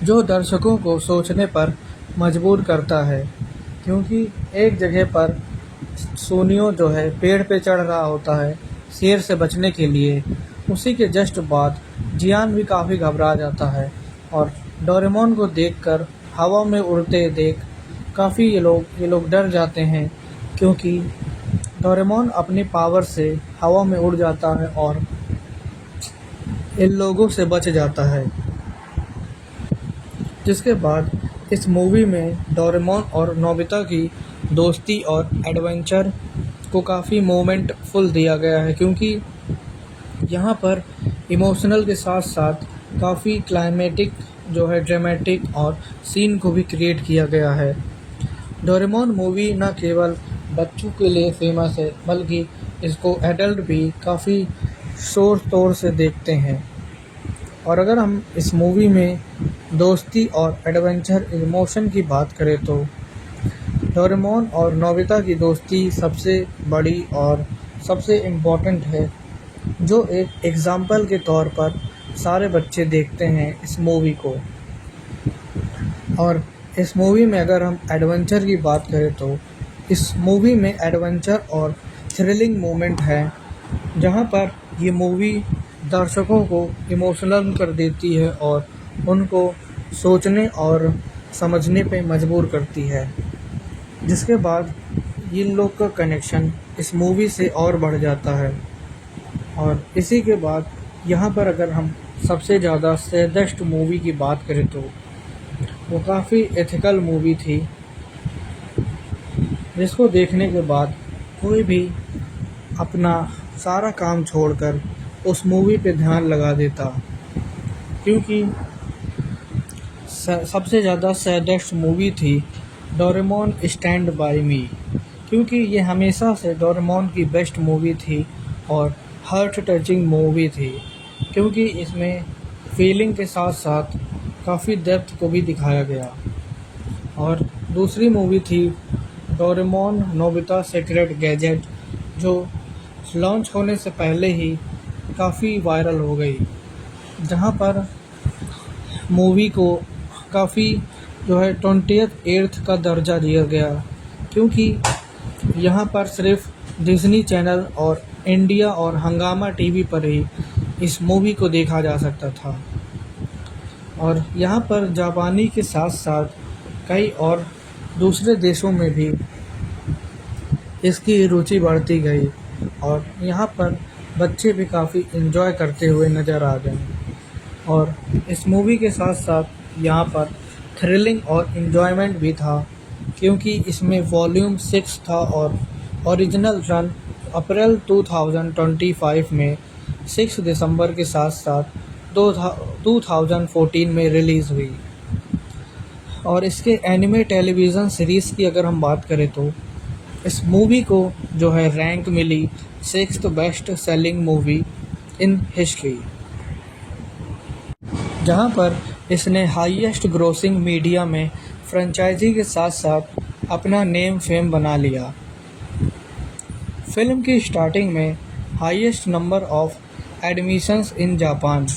जो दर्शकों को सोचने पर मजबूर करता है। क्योंकि एक जगह पर सोनियो जो है पेड़ पे चढ़ रहा होता है शेर से बचने के लिए, उसी के जस्ट बाद जियान भी काफ़ी घबरा जाता है और डोरेमोन को देखकर हवा में उड़ते देख काफ़ी ये लोग डर जाते हैं, क्योंकि डोरेमोन अपनी पावर से हवा में उड़ जाता है और इन लोगों से बच जाता है। जिसके बाद इस मूवी में डोरेमोन और नोबिता की दोस्ती और एडवेंचर को काफ़ी मोमेंटफुल दिया गया है, क्योंकि यहाँ पर इमोशनल के साथ साथ काफ़ी क्लाइमेटिक जो है ड्रामेटिक और सीन को भी क्रिएट किया गया है। डोरेमोन मूवी न केवल बच्चों के लिए फेमस है, बल्कि इसको एडल्ट भी काफ़ी शोर तौर से देखते हैं। और अगर हम इस मूवी में दोस्ती और एडवेंचर इमोशन की बात करें तो डोरेमोन और नोबिता की दोस्ती सबसे बड़ी और सबसे इम्पोर्टेंट है, जो एक एग्ज़ाम्पल के तौर पर सारे बच्चे देखते हैं इस मूवी को। और इस मूवी में अगर हम एडवेंचर की बात करें तो इस मूवी में एडवेंचर और थ्रिलिंग मोमेंट है, जहाँ पर ये मूवी दर्शकों को इमोशनल कर देती है और उनको सोचने और समझने पे मजबूर करती है। जिसके बाद इन लोग का कनेक्शन इस मूवी से और बढ़ जाता है। और इसी के बाद यहाँ पर अगर हम सबसे ज़्यादा सैडेस्ट मूवी की बात करें तो वो काफ़ी एथिकल मूवी थी, जिसको देखने के बाद कोई भी अपना सारा काम छोड़कर उस मूवी पे ध्यान लगा देता, क्योंकि सबसे ज़्यादा सैडेस्ट मूवी थी डोरेमोन स्टैंड बाय मी, क्योंकि ये हमेशा से डोरेमोन की बेस्ट मूवी थी और हार्ट टचिंग मूवी थी, क्योंकि इसमें फीलिंग के साथ साथ काफ़ी डेप्थ को भी दिखाया गया। और दूसरी मूवी थी डोरेमोन नोबिता सीक्रेट गैजेट, जो लॉन्च होने से पहले ही काफ़ी वायरल हो गई, जहाँ पर मूवी को काफ़ी जो है 28th का दर्जा दिया गया, क्योंकि यहाँ पर सिर्फ डिज़नी चैनल और इंडिया और हंगामा टीवी पर ही इस मूवी को देखा जा सकता था। और यहाँ पर जापानी के साथ साथ कई और दूसरे देशों में भी इसकी रुचि बढ़ती गई और यहाँ पर बच्चे भी काफ़ी एंजॉय करते हुए नज़र आ गए। और इस मूवी के साथ साथ यहाँ पर थ्रिलिंग और एंजॉयमेंट भी था, क्योंकि इसमें वॉल्यूम 6 था और ओरिजिनल रन अप्रैल 2025 में 6 दिसंबर के साथ साथ 2014 में रिलीज़ हुई। और इसके एनिमे टेलीविज़न सीरीज़ की अगर हम बात करें तो इस मूवी को जो है रैंक मिली 6th best selling movie in history, जहां पर इसने हाईएस्ट ग्रोसिंग मीडिया में फ्रेंचाइजी के साथ साथ अपना नेम फेम बना लिया। फिल्म की स्टार्टिंग में highest number of admissions in Japan,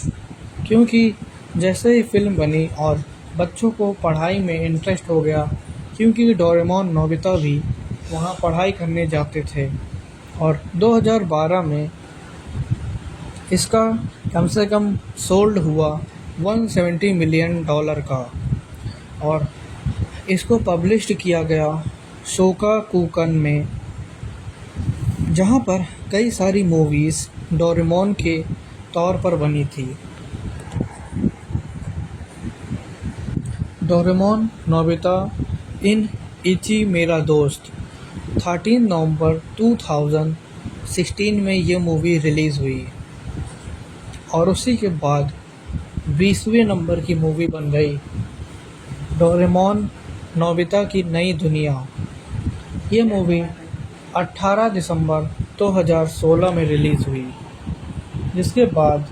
क्योंकि जैसे ही फिल्म बनी और बच्चों को पढ़ाई में इंटरेस्ट हो गया, क्योंकि डोरेमोन नोबिता भी वहाँ पढ़ाई करने जाते थे। और 2012 में इसका कम से कम सोल्ड हुआ $170 मिलियन का। और इसको पब्लिश्ड किया गया शोकाकुकन में, जहाँ पर कई सारी मूवीज़ डोरेमोन के तौर पर बनी थी। डोरेमोन नोबिता इन इची मेरा दोस्त 13 नवंबर 2016 में ये मूवी रिलीज़ हुई और उसी के बाद 20वें नंबर की मूवी बन गई डोरेमोन नोबिता की नई दुनिया। ये मूवी 18 दिसंबर 2016 में रिलीज़ हुई, जिसके बाद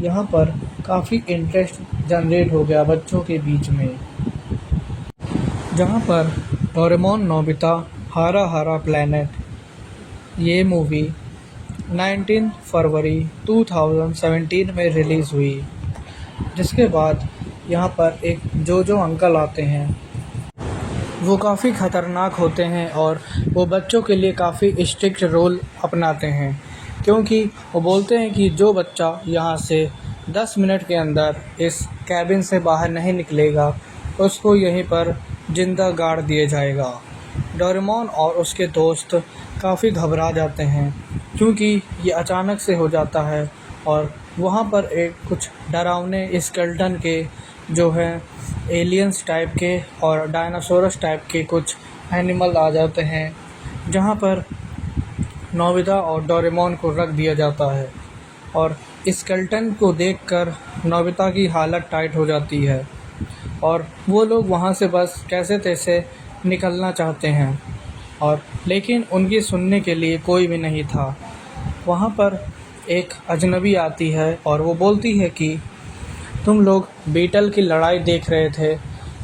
यहाँ पर काफ़ी इंटरेस्ट जनरेट हो गया बच्चों के बीच में, जहाँ पर डोरेमोन नोबिता हारा हारा प्लैनेट ये मूवी 19 फरवरी 2017 में रिलीज़ हुई। जिसके बाद यहाँ पर एक जोजो अंकल आते हैं। वो काफ़ी ख़तरनाक होते हैं और वो बच्चों के लिए काफ़ी स्ट्रिक्ट रोल अपनाते हैं, क्योंकि वो बोलते हैं कि जो बच्चा यहाँ से 10 मिनट के अंदर इस कैबिन से बाहर नहीं निकलेगा उसको यहीं पर जिंदा गाड़ दिया जाएगा। डोरेमोन और उसके दोस्त काफ़ी घबरा जाते हैं, क्योंकि ये अचानक से हो जाता है और वहाँ पर एक कुछ डरावने स्केलेटन के जो है एलियंस टाइप के और डायनासोरस टाइप के कुछ एनिमल आ जाते हैं, जहाँ पर नोबिता और डोरेमोन को रख दिया जाता है। और स्केलेटन को देखकर नोबिता की हालत टाइट हो जाती है और वो लोग वहाँ से बस कैसे तैसे निकलना चाहते हैं, और लेकिन उनकी सुनने के लिए कोई भी नहीं था। वहाँ पर एक अजनबी आती है और वो बोलती है कि तुम लोग बीटल की लड़ाई देख रहे थे,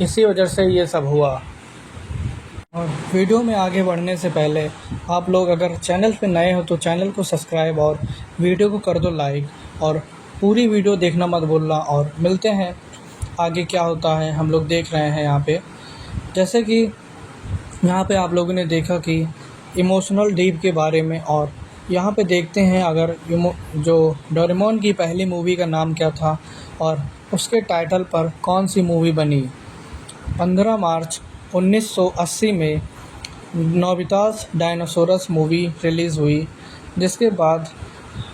इसी वजह से ये सब हुआ। और वीडियो में आगे बढ़ने से पहले आप लोग अगर चैनल पे नए हो तो चैनल को सब्सक्राइब और वीडियो को कर दो लाइक, और पूरी वीडियो देखना मत भूलना। और मिलते हैं आगे क्या होता है, हम लोग देख रहे हैं यहाँ पे। जैसे कि यहाँ पे आप लोगों ने देखा कि इमोशनल डीप के बारे में, और यहाँ पे देखते हैं अगर जो डोरेमोन की पहली मूवी का नाम क्या था और उसके टाइटल पर कौन सी मूवी बनी। 15 मार्च 1980 में नोबितास डायनासोरस मूवी रिलीज़ हुई, जिसके बाद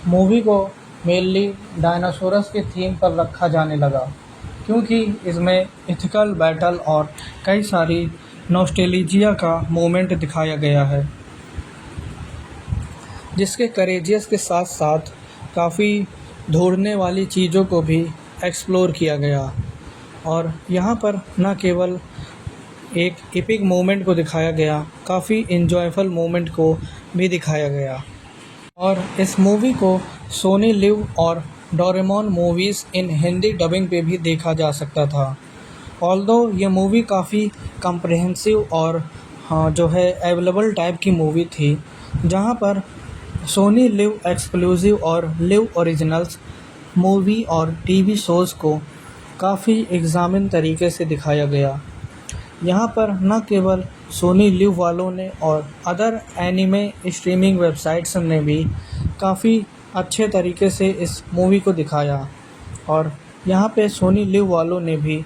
मूवी को मेनली डायनासोरस के थीम पर रखा जाने लगा, क्योंकि इसमें इथिकल बैटल और कई सारी नॉस्टैल्जिया का मोमेंट दिखाया गया है, जिसके करेजियस के साथ साथ काफ़ी ढूंढने वाली चीज़ों को भी एक्सप्लोर किया गया। और यहाँ पर न केवल एक एपिक मोमेंट को दिखाया गया, काफ़ी इंजॉयफुल मोमेंट को भी दिखाया गया। और इस मूवी को सोनी लिव और डोरेमोन मूवीज़ इन हिंदी डबिंग पे भी देखा जा सकता था। ऑल्दो ये मूवी काफ़ी कम्प्रहेंसिव और जो है अवेलेबल टाइप की मूवी थी, जहाँ पर सोनी लिव एक्सक्लूसिव और लिव ओरिजिनल्स मूवी और टीवी शोज़ को काफ़ी एग्जामिन तरीके से दिखाया गया। यहाँ पर न केवल सोनी लिव वालों ने और अदर एनिमे स्ट्रीमिंग वेबसाइट्स ने भी काफ़ी अच्छे तरीके से इस मूवी को दिखाया, और यहाँ पे सोनी लिव वालों ने भी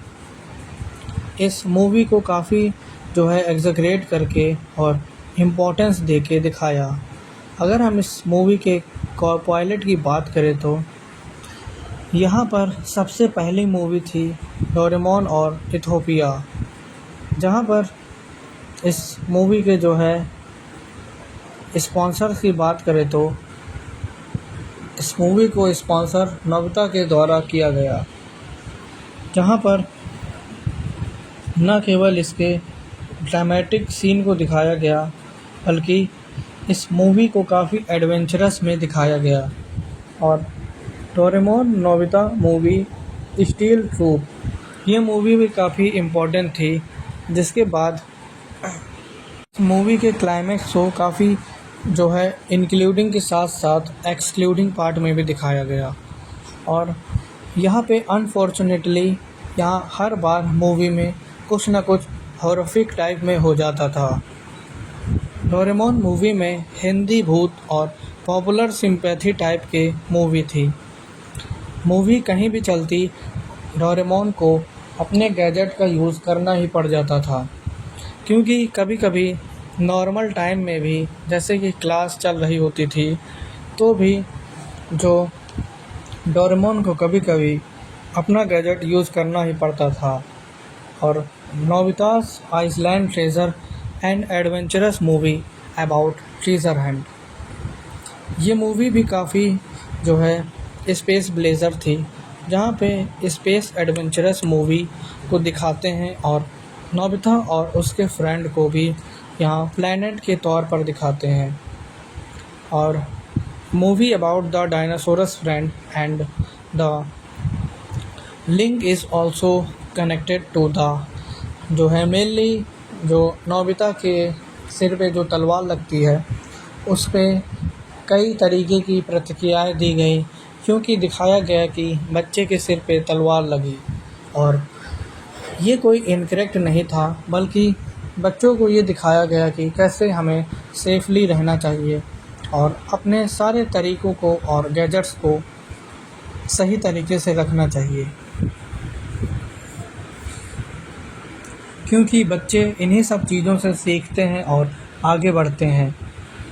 इस मूवी को काफ़ी जो है एग्जैगरेट करके और इम्पोर्टेंस देके दिखाया। अगर हम इस मूवी के पायलट की बात करें तो यहाँ पर सबसे पहली मूवी थी डोरेमोन और इथोपिया, जहाँ पर इस मूवी के जो है स्पॉन्सर की बात करें तो इस मूवी को स्पॉन्सर नोबिता के द्वारा किया गया, जहाँ पर न केवल इसके ड्रामेटिक सीन को दिखाया गया, बल्कि इस मूवी को काफ़ी एडवेंचरस में दिखाया गया। और Doraemon Nobita movie steel troop ये मूवी भी काफ़ी इम्पोर्टेंट थी, जिसके बाद मूवी के क्लाइमेक्स को काफ़ी जो है इंक्लूडिंग के साथ साथ एक्सक्लूडिंग पार्ट में भी दिखाया गया। और यहाँ पे अनफॉर्चुनेटली यहाँ हर बार मूवी में कुछ ना कुछ हॉरिफिक टाइप में हो जाता था। डोरेमोन मूवी में हिंदी भूत और पॉपुलर सिंपैथी टाइप के मूवी थी। मूवी कहीं भी चलती डोरेमोन को अपने गैजेट का यूज़ करना ही पड़ जाता था, क्योंकि कभी कभी नॉर्मल टाइम में भी जैसे कि क्लास चल रही होती थी तो भी जो डोरेमोन को कभी कभी अपना गैजेट यूज़ करना ही पड़ता था। और Nobita's island treasure and adventures movie about treasure hunt ये मूवी भी काफ़ी जो है स्पेस ब्लेजर थी, जहाँ पे स्पेस एडवेंचरस मूवी को दिखाते हैं और नोबिता और उसके फ्रेंड को भी यहाँ प्लैनेट के तौर पर दिखाते हैं। और movie about the dinosaurs friend and the link is also connected to the जो है मेनली जो नोबिता के सिर पे जो तलवार लगती है उस पे कई तरीके की प्रतिक्रियाएं दी गई, क्योंकि दिखाया गया कि बच्चे के सिर पे तलवार लगी और ये कोई इनकरेक्ट नहीं था, बल्कि बच्चों को ये दिखाया गया कि कैसे हमें सेफली रहना चाहिए और अपने सारे तरीक़ों को और गैजेट्स को सही तरीके से रखना चाहिए, क्योंकि बच्चे इन्हीं सब चीज़ों से सीखते हैं और आगे बढ़ते हैं,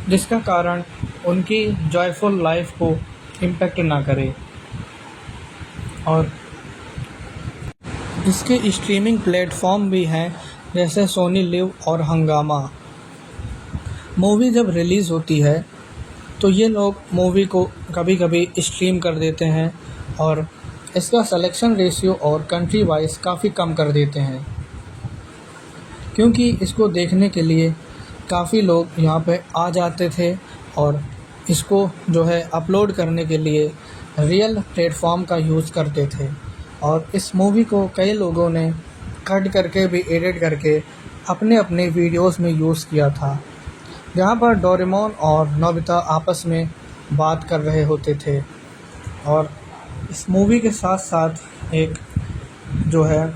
जिसका कारण उनकी जॉयफुल लाइफ को इम्पेक्ट ना करे। और जिसके स्ट्रीमिंग प्लेटफॉर्म भी हैं जैसे सोनी लिव और हंगामा। मूवी जब रिलीज़ होती है तो ये लोग मूवी को कभी कभी स्ट्रीम कर देते हैं और इसका सिलेक्शन रेशियो और कंट्री वाइज काफ़ी कम कर देते हैं, क्योंकि इसको देखने के लिए काफ़ी लोग यहाँ पे आ जाते थे और इसको जो है अपलोड करने के लिए रियल प्लेटफॉर्म का यूज़ करते थे। और इस मूवी को कई लोगों ने कट करके भी एडिट करके अपने अपने वीडियोस में यूज़ किया था, जहाँ पर डोरेमोन और नोबिता आपस में बात कर रहे होते थे। और इस मूवी के साथ साथ एक जो है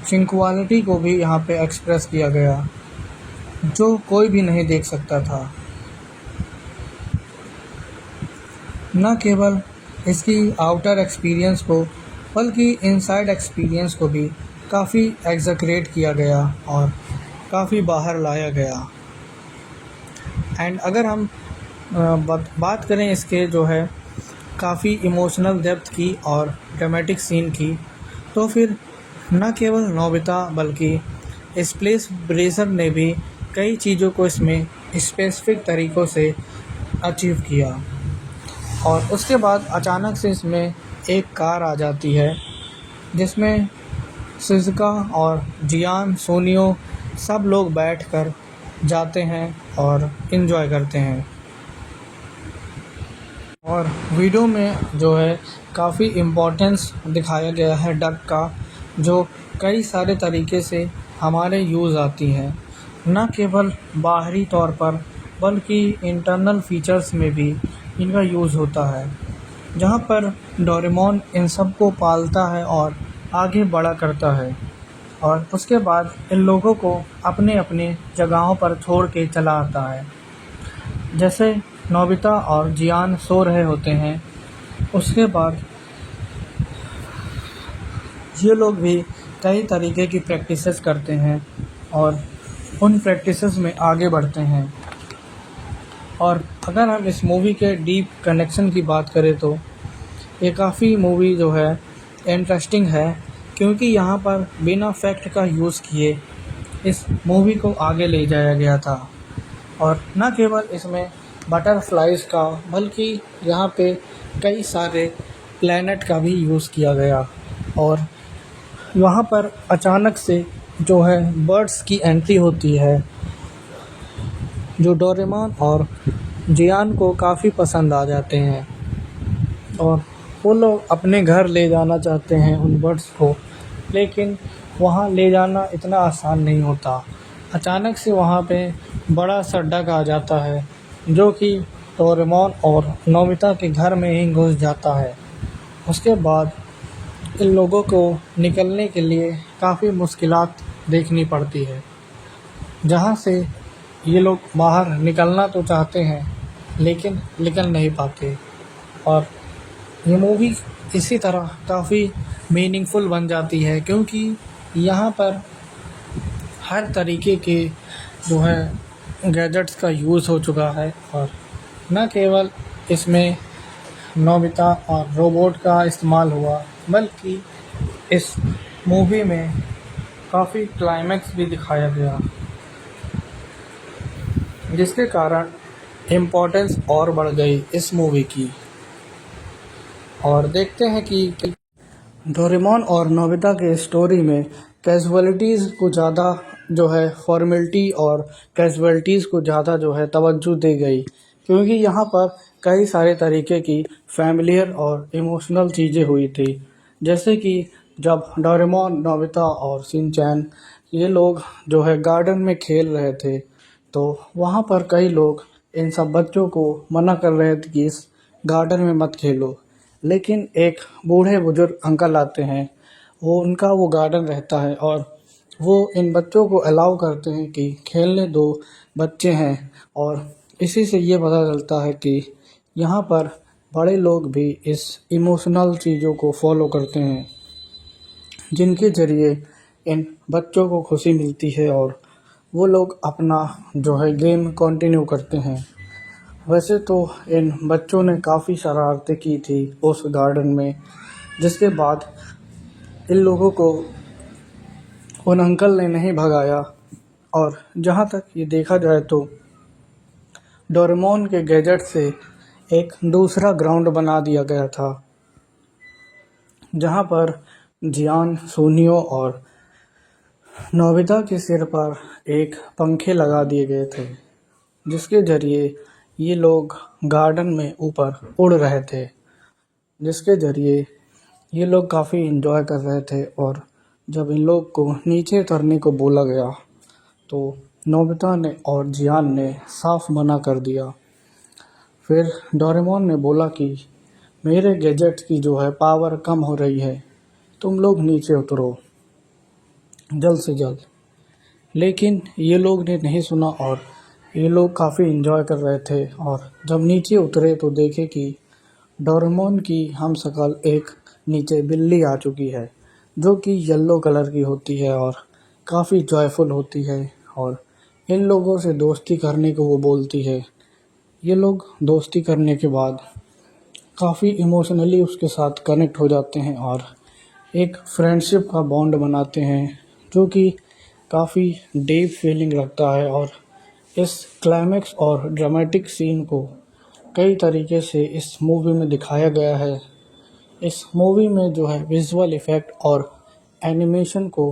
सिंक्वालिटी को भी यहाँ पे एक्सप्रेस किया गया, जो कोई भी नहीं देख सकता था। न केवल इसकी आउटर एक्सपीरियंस को बल्कि इनसाइड एक्सपीरियंस को भी काफ़ी एग्जैगरेट किया गया और काफ़ी बाहर लाया गया। एंड अगर हम बात करें इसके जो है काफ़ी इमोशनल डेप्थ की और ड्रामेटिक सीन की, तो फिर न केवल नोबिता बल्कि स्प्लेश ब्रेजर ने भी कई चीज़ों को इसमें स्पेसिफिक तरीक़ों से अचीव किया। और उसके बाद अचानक से इसमें एक कार आ जाती है जिसमें शिज़ुका और जियान, सोनियो सब लोग बैठकर जाते हैं और इन्जॉय करते हैं। और वीडियो में जो है काफ़ी इम्पोर्टेंस दिखाया गया है डक का, जो कई सारे तरीके से हमारे यूज़ आती हैं, न केवल बाहरी तौर पर बल्कि इंटरनल फीचर्स में भी इनका यूज़ होता है, जहाँ पर डोरेमोन इन सब को पालता है और आगे बड़ा करता है और उसके बाद इन लोगों को अपने अपने जगहों पर छोड़ के चला आता है। जैसे नोबिता और जियान सो रहे होते हैं, उसके बाद ये लोग भी कई तरीके की प्रैक्टिसेस करते हैं और उन प्रैक्टिसेस में आगे बढ़ते हैं। और अगर हम इस मूवी के डीप कनेक्शन की बात करें तो ये काफ़ी मूवी जो है इंटरेस्टिंग है, क्योंकि यहाँ पर बिना फैक्ट का यूज़ किए इस मूवी को आगे ले जाया गया था। और न केवल इसमें बटरफ्लाइज़ का बल्कि यहाँ पे कई सारे प्लैनेट का भी यूज़ किया गया। और वहाँ पर अचानक से जो है बर्ड्स की एंट्री होती है, जो डोरेमोन और जियान को काफ़ी पसंद आ जाते हैं और वो लोग अपने घर ले जाना चाहते हैं उन बर्ड्स को, लेकिन वहाँ ले जाना इतना आसान नहीं होता। अचानक से वहाँ पे बड़ा सा डक आ जाता है, जो कि डोरेमोन और नोबिता के घर में ही घुस जाता है। उसके बाद इन लोगों को निकलने के लिए काफ़ी मुश्किलात देखनी पड़ती है, जहाँ से ये लोग बाहर निकलना तो चाहते हैं लेकिन निकल नहीं पाते। और ये मूवी इसी तरह काफ़ी मीनिंगफुल बन जाती है, क्योंकि यहाँ पर हर तरीके के जो है गैजेट्स का यूज़ हो चुका है। और न केवल इसमें नोबिता और रोबोट का इस्तेमाल हुआ, बल्कि इस मूवी में काफ़ी क्लाइमैक्स भी दिखाया गया, जिसके कारण इम्पोर्टेंस और बढ़ गई इस मूवी की। और देखते हैं कि डोरेमोन और नोबिता के स्टोरी में कैजुअलिटीज़ को ज़्यादा जो है फॉर्मेलिटी और कैजुअलिटीज़ को ज़्यादा जो है तवज्जो दी गई, क्योंकि यहाँ पर कई सारे तरीके की फैमिलियर और इमोशनल चीज़ें हुई थी। जैसे कि जब डोरेमोन, नोबिता और शिनचैन ये लोग जो है गार्डन में खेल रहे थे, तो वहाँ पर कई लोग इन सब बच्चों को मना कर रहे थे कि इस गार्डन में मत खेलो। लेकिन एक बूढ़े बुजुर्ग अंकल आते हैं, वो गार्डन रहता है और वो इन बच्चों को अलाउ करते हैं कि खेलने दो, बच्चे हैं। और इसी से ये पता चलता है कि यहाँ पर बड़े लोग भी इस इमोशनल चीज़ों को फॉलो करते हैं, जिनके ज़रिए इन बच्चों को खुशी मिलती है और वो लोग अपना जो है गेम कंटिन्यू करते हैं। वैसे तो इन बच्चों ने काफ़ी शरारतें की थी उस गार्डन में, जिसके बाद इन लोगों को उन अंकल ने नहीं भगाया। और जहाँ तक ये देखा जाए तो डोरेमोन के गैजेट से एक दूसरा ग्राउंड बना दिया गया था, जहाँ पर जियान, सुनियो और नोबिता के सिर पर एक पंखे लगा दिए गए थे, जिसके ज़रिए ये लोग गार्डन में ऊपर उड़ रहे थे, जिसके ज़रिए ये लोग काफ़ी एंजॉय कर रहे थे। और जब इन लोग को नीचे उतरने को बोला गया तो नोबिता ने और जियान ने साफ मना कर दिया। फिर डोरेमोन ने बोला कि मेरे गैजेट की जो है पावर कम हो रही है, तुम लोग नीचे उतरो जल्द से जल्द। लेकिन ये लोग ने नहीं सुना और ये लोग काफ़ी एंजॉय कर रहे थे। और जब नीचे उतरे तो देखे कि डोरेमोन की हमशक्ल एक नीचे बिल्ली आ चुकी है, जो कि येलो कलर की होती है और काफ़ी जॉयफुल होती है और इन लोगों से दोस्ती करने को वो बोलती है। ये लोग दोस्ती करने के बाद काफ़ी इमोशनली उसके साथ कनेक्ट हो जाते हैं और एक फ्रेंडशिप का बॉन्ड बनाते हैं, जो कि काफ़ी डीप फीलिंग रखता है। और इस क्लाइमेक्स और ड्रामेटिक सीन को कई तरीके से इस मूवी में दिखाया गया है। इस मूवी में जो है विजुअल इफ़ेक्ट और एनिमेशन को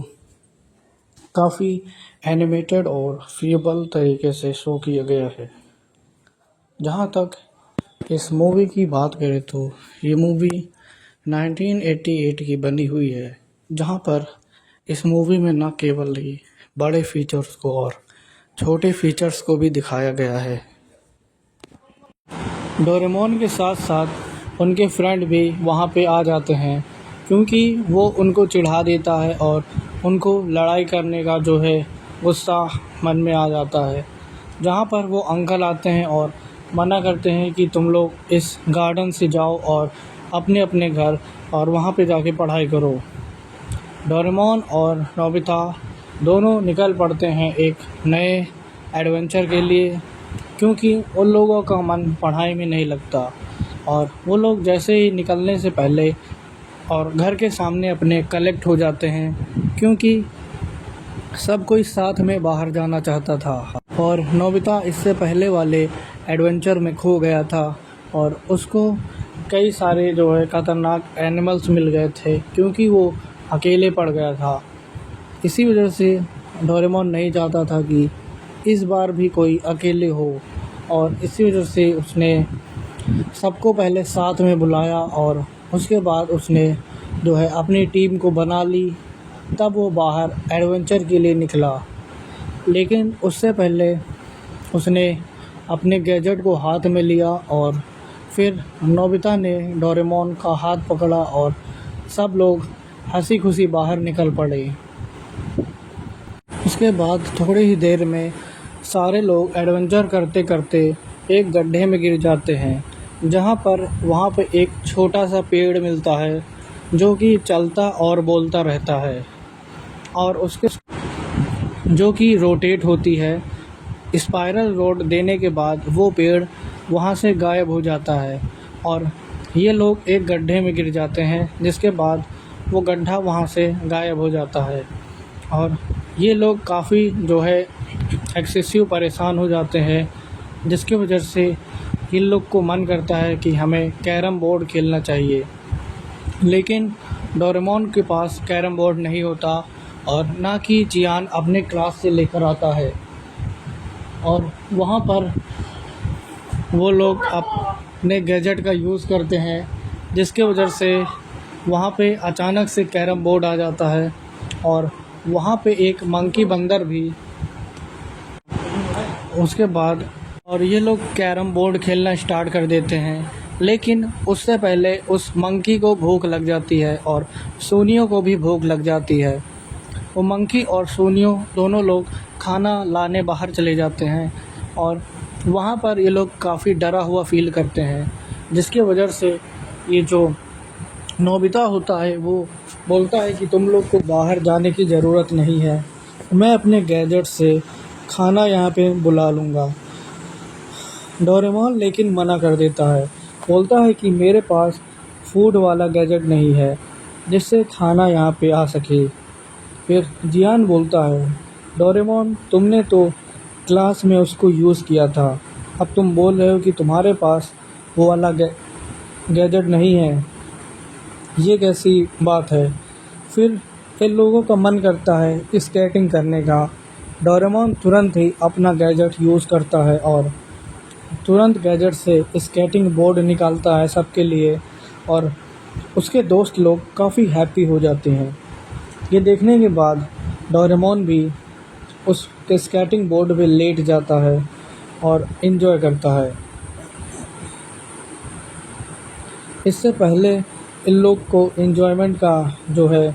काफ़ी एनिमेटेड और फीबल तरीके से शो किया गया है। जहाँ तक इस मूवी की बात करें तो ये मूवी 1988 की बनी हुई है, जहाँ पर इस मूवी में न केवल ही बड़े फीचर्स को और छोटे फीचर्स को भी दिखाया गया है। डोरेमोन के साथ साथ उनके फ्रेंड भी वहाँ पे आ जाते हैं, क्योंकि वो उनको चिढ़ा देता है और उनको लड़ाई करने का जो है गुस्सा मन में आ जाता है। जहाँ पर वो अंकल आते हैं और मना करते हैं कि तुम लोग इस गार्डन से जाओ और अपने अपने घर और वहाँ पे जाके पढ़ाई करो। डोरेमोन और नोबिता दोनों निकल पड़ते हैं एक नए एडवेंचर के लिए, क्योंकि उन लोगों का मन पढ़ाई में नहीं लगता। और वो लोग जैसे ही निकलने से पहले और घर के सामने अपने कलेक्ट हो जाते हैं, क्योंकि सब कोई साथ में बाहर जाना चाहता था। और नोबिता इससे पहले वाले एडवेंचर में खो गया था और उसको कई सारे जो है ख़तरनाक एनिमल्स मिल गए थे, क्योंकि वो अकेले पड़ गया था। इसी वजह से डोरेमोन नहीं चाहता था कि इस बार भी कोई अकेले हो, और इसी वजह से उसने सबको पहले साथ में बुलाया और उसके बाद उसने जो है अपनी टीम को बना ली। तब वो बाहर एडवेंचर के लिए निकला, लेकिन उससे पहले उसने अपने गैजेट को हाथ में लिया और फिर नोबिता ने डोरेमोन का हाथ पकड़ा और सब लोग हंसी खुशी बाहर निकल पड़े। उसके बाद थोड़ी ही देर में सारे लोग एडवेंचर करते करते एक गड्ढे में गिर जाते हैं, जहाँ पर वहाँ पे एक छोटा सा पेड़ मिलता है जो कि चलता और बोलता रहता है, और उसके जो कि रोटेट होती है। स्पाइरल रोड देने के बाद वो पेड़ वहाँ से गायब हो जाता है और ये लोग एक गड्ढे में गिर जाते हैं, जिसके बाद वो गड्ढा वहाँ से गायब हो जाता है। और ये लोग काफ़ी जो है एक्सेसिव परेशान हो जाते हैं, जिसकी वजह से इन लोग को मन करता है कि हमें कैरम बोर्ड खेलना चाहिए। लेकिन डोरेमोन के पास कैरम बोर्ड नहीं होता और ना कि जियान अपने क्लास से लेकर आता है। और वहाँ पर वो लोग अपने गैजेट का यूज़ करते हैं, जिसके वजह से वहाँ पे अचानक से कैरम बोर्ड आ जाता है और वहाँ पे एक मंकी बंदर भी उसके बाद और ये लोग कैरम बोर्ड खेलना स्टार्ट कर देते हैं। लेकिन उससे पहले उस मंकी को भूख लग जाती है और सोनियो को भी भूख लग जाती है। वो मंकी और सोनियो दोनों लोग खाना लाने बाहर चले जाते हैं और वहाँ पर ये लोग काफ़ी डरा हुआ फील करते हैं, जिसकी वजह से ये जो नोबिता होता है वो बोलता है कि तुम लोग को बाहर जाने की ज़रूरत नहीं है, मैं अपने गैजेट से खाना यहाँ पे बुला लूँगा। डोरेमोन लेकिन मना कर देता है, बोलता है कि मेरे पास फूड वाला गैजेट नहीं है जिससे खाना यहाँ पे आ सके। फिर जियान बोलता है, डोरेमोन तुमने तो क्लास में उसको यूज़ किया था, अब तुम बोल रहे हो कि तुम्हारे पास वो वाला गैजेट नहीं है, ये कैसी बात है। फिर इन लोगों का मन करता है स्केटिंग करने का। डोरेमोन तुरंत ही अपना गैजेट यूज़ करता है और तुरंत गैजेट से स्केटिंग बोर्ड निकालता है सबके लिए और उसके दोस्त लोग काफ़ी हैप्पी हो जाते हैं। ये देखने के बाद डोरेमोन भी उस स्केटिंग बोर्ड पे लेट जाता है और एंजॉय करता है। इससे पहले इन लोग को एंजॉयमेंट का जो है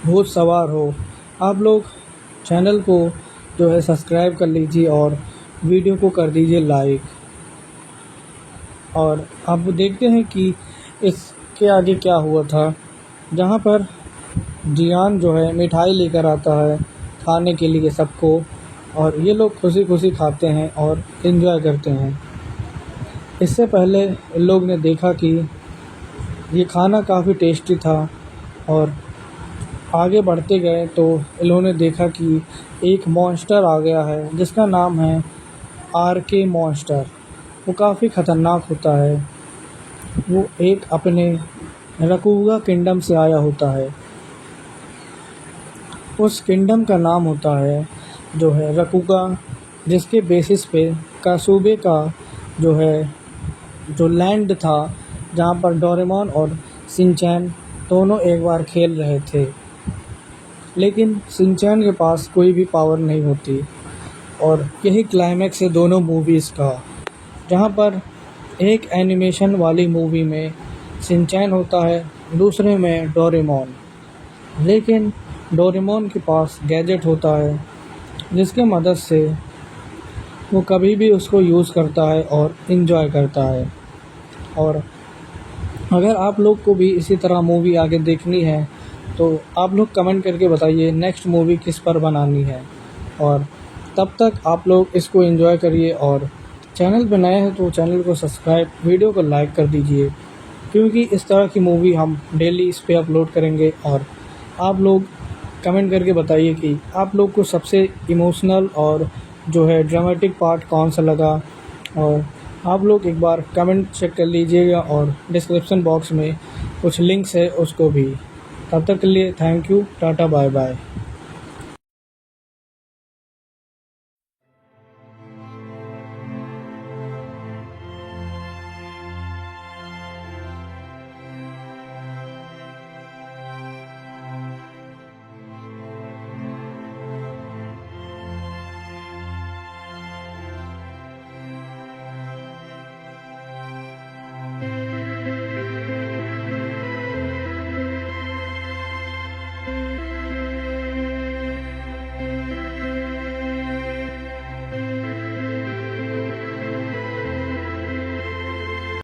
भूत सवार हो, आप लोग चैनल को जो है सब्सक्राइब कर लीजिए और वीडियो को कर दीजिए लाइक। और अब देखते हैं कि इसके आगे क्या हुआ था, जहाँ पर जियान जो है मिठाई लेकर आता है खाने के लिए सबको और ये लोग खुशी खुशी खाते हैं और एंजॉय करते हैं। इससे पहले इन लोग ने देखा कि ये खाना काफ़ी टेस्टी था और आगे बढ़ते गए तो इन्होंने देखा कि एक मॉन्स्टर आ गया है जिसका नाम है आरके मॉन्स्टर। वो काफ़ी ख़तरनाक होता है, वो एक अपने रकुगा किंगडम से आया होता है। उस किंगडम का नाम होता है जो है रकुगा, जिसके बेसिस पे कासूबे का जो लैंड था जहाँ पर डोरेमोन और शिनचैन दोनों एक बार खेल रहे थे। लेकिन शिनचैन के पास कोई भी पावर नहीं होती और यही क्लाइमैक्स है दोनों मूवीज़ का, जहाँ पर एक एनिमेशन वाली मूवी में शिनचैन होता है, दूसरे में डोरेमोन। लेकिन डोरेमोन के पास गैजेट होता है जिसके मदद से वो कभी भी उसको यूज़ करता है और इन्जॉय करता है। और अगर आप लोग को भी इसी तरह मूवी आगे देखनी है तो आप लोग कमेंट करके बताइए नेक्स्ट मूवी किस पर बनानी है। और तब तक आप लोग इसको एंजॉय करिए और चैनल पर नए हैं तो चैनल को सब्सक्राइब, वीडियो को लाइक कर दीजिए, क्योंकि इस तरह की मूवी हम डेली इस पे अपलोड करेंगे। और आप लोग कमेंट करके बताइए कि आप लोग को सबसे इमोशनल और जो है ड्रामेटिक पार्ट कौन सा लगा। और आप लोग एक बार कमेंट चेक कर लीजिएगा और डिस्क्रिप्शन बॉक्स में कुछ लिंक्स है उसको भी। तब तक के लिए thank you, tata, bye bye.